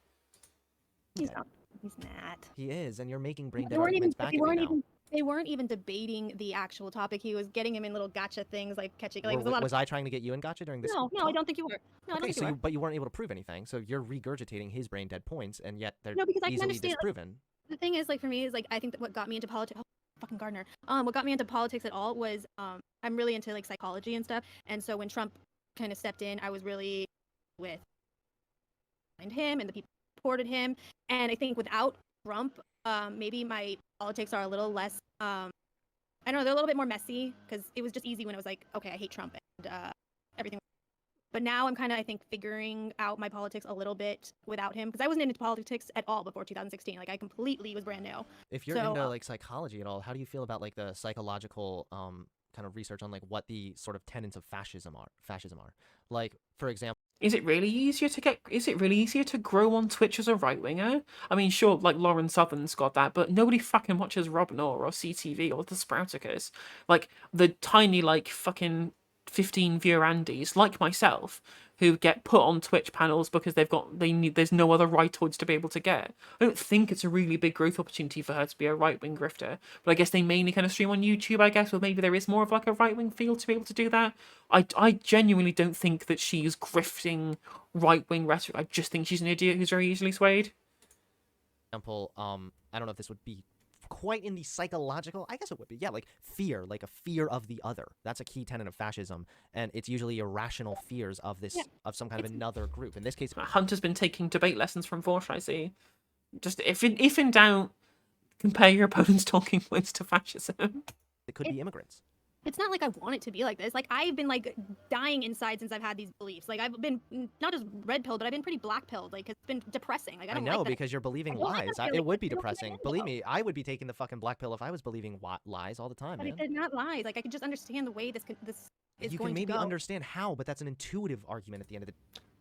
He's not. He's not. He is, and you're making brain They dead weren't even. arguments back They at me weren't now. even. They weren't even debating the actual topic. He was getting him in little gotcha things, like catching. Like, it was a lot Was I trying to get you in gotcha during this? No, I don't think you were. No, I don't Okay, think so you were. but you weren't able to prove anything. So you're regurgitating his brain dead points, and yet they're No, because I can easily understand. disproven. The thing is, like for me, is like I think that what got me into politics. Oh, fucking Gardner. What got me into politics at all was I'm really into like psychology and stuff, and so when Trump kind of stepped in, I was really with him and the people who supported him, and I think without Trump, maybe my politics are a little less. I don't know, they're a little bit more messy because it was just easy when it was like, okay, I hate Trump and everything. But now I'm kind of, I think, figuring out my politics a little bit without him because I wasn't into politics at all before 2016. Like I completely was brand new. If you're So, into like psychology at all, how do you feel about like the psychological kind of research on like what the sort of tenets of fascism are? Like, for example, Is it really easier to grow on Twitch as a right winger? I mean, sure, like Lauren Southern's got that, but nobody fucking watches Rob Noor or CTV or the Sprouticus. Like the tiny like fucking 15 viewer Andys like myself who get put on Twitch panels because there's no other rightoids to be able to get. I don't think it's a really big growth opportunity for her to be a right wing grifter, but I guess they mainly kind of stream on YouTube, I guess, or maybe there is more of like a right wing field to be able to do that. I genuinely don't think that she's grifting right wing rhetoric. I just think she's an idiot who's very easily swayed. I don't know if this would be quite in the psychological. I guess it would be. Yeah, like fear, like a fear of the other. That's a key tenet of fascism, and it's usually irrational fears of this of some kind of another group. In this case, Hunter's been taking debate lessons from Vosh, I see. Just if in doubt, compare your opponent's talking points to fascism. it could be immigrants. it's not like I want it to be like this. Like I've been like dying inside since I've had these beliefs. Like I've been not just red pilled, but I've been pretty black pilled. Like it's been depressing. Like I don't know like that. because you're believing I don't like lies. that It would be feeling. I don't depressing. like Believe it. me, I would be taking the fucking black pill if I was believing lies all the time, But man. they're not lies. Like I could just understand the way this is You going can maybe to go. understand how, but that's an intuitive argument at the end of the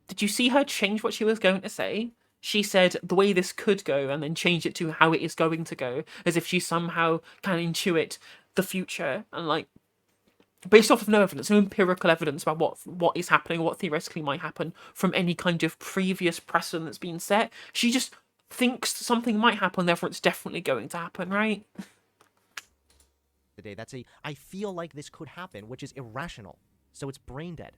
Did you see her change what she was going to say? She said the way this could go and then change it to how it is going to go, as if she somehow can intuit the future and like based off of no evidence, no empirical evidence about what is happening, what theoretically might happen from any kind of previous precedent that's been set. She just thinks something might happen, therefore it's definitely going to happen, right? day. I feel like this could happen, which is irrational. So it's brain dead.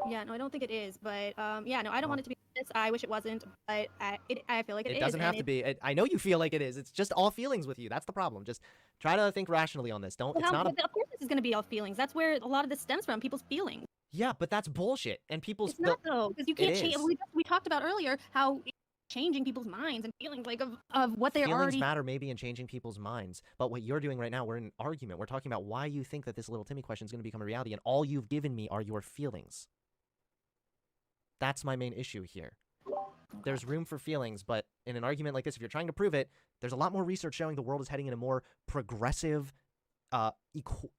Yeah, no, I don't think it is. But yeah, no, I don't want it to be this. I wish it wasn't, but I feel like it is. It doesn't have to be. I know you feel like it is. It's just all feelings with you. That's the problem. Just try to think rationally on this. Don't. Well, It's not. of course, this is going to be all feelings. That's where a lot of this stems from. People's feelings. Yeah, but that's bullshit. And people's. It's not though, because you can't change. is. We talked about earlier how changing people's minds and feelings, like of what they're Feelings already. matter maybe in changing people's minds, but what you're doing right now, we're in an argument. We're talking about why you think that this little Timmy question is going to become a reality, and all you've given me are your feelings. That's my main issue here. There's room for feelings, but in an argument like this, if you're trying to prove it, there's a lot more research showing the world is heading in a more progressive,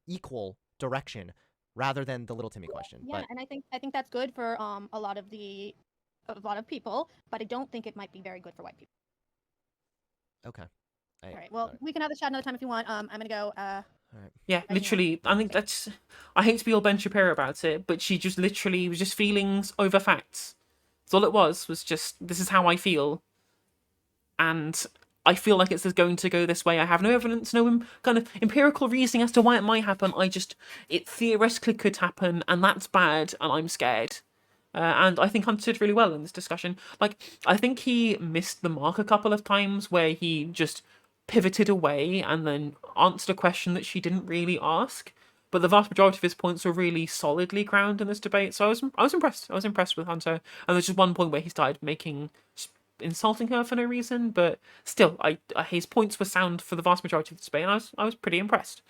equal direction rather than the little Timmy question. Yeah, but and I think that's good for a lot of people, but I don't think it might be very good for white people. Okay. All right. Well, we can have this chat another time if you want. I'm gonna go. Alright. Yeah, Yeah. literally. I think that's. I hate to be all Ben Shapiro about it, but she just literally was just feelings over facts. That's all it was just this is how I feel, and I feel like it's going to go this way. I have no evidence, no kind of empirical reasoning as to why it might happen. It theoretically could happen, and that's bad, and I'm scared. And I think Hunter did really well in this discussion. Like, I think he missed the mark a couple of times where he just pivoted away and then answered a question that she didn't really ask. But the vast majority of his points were really solidly grounded in this debate. So I was impressed. I was impressed with Hunter. And there's just one point where he started insulting her for no reason. But still, his points were sound for the vast majority of the debate, and I was pretty impressed.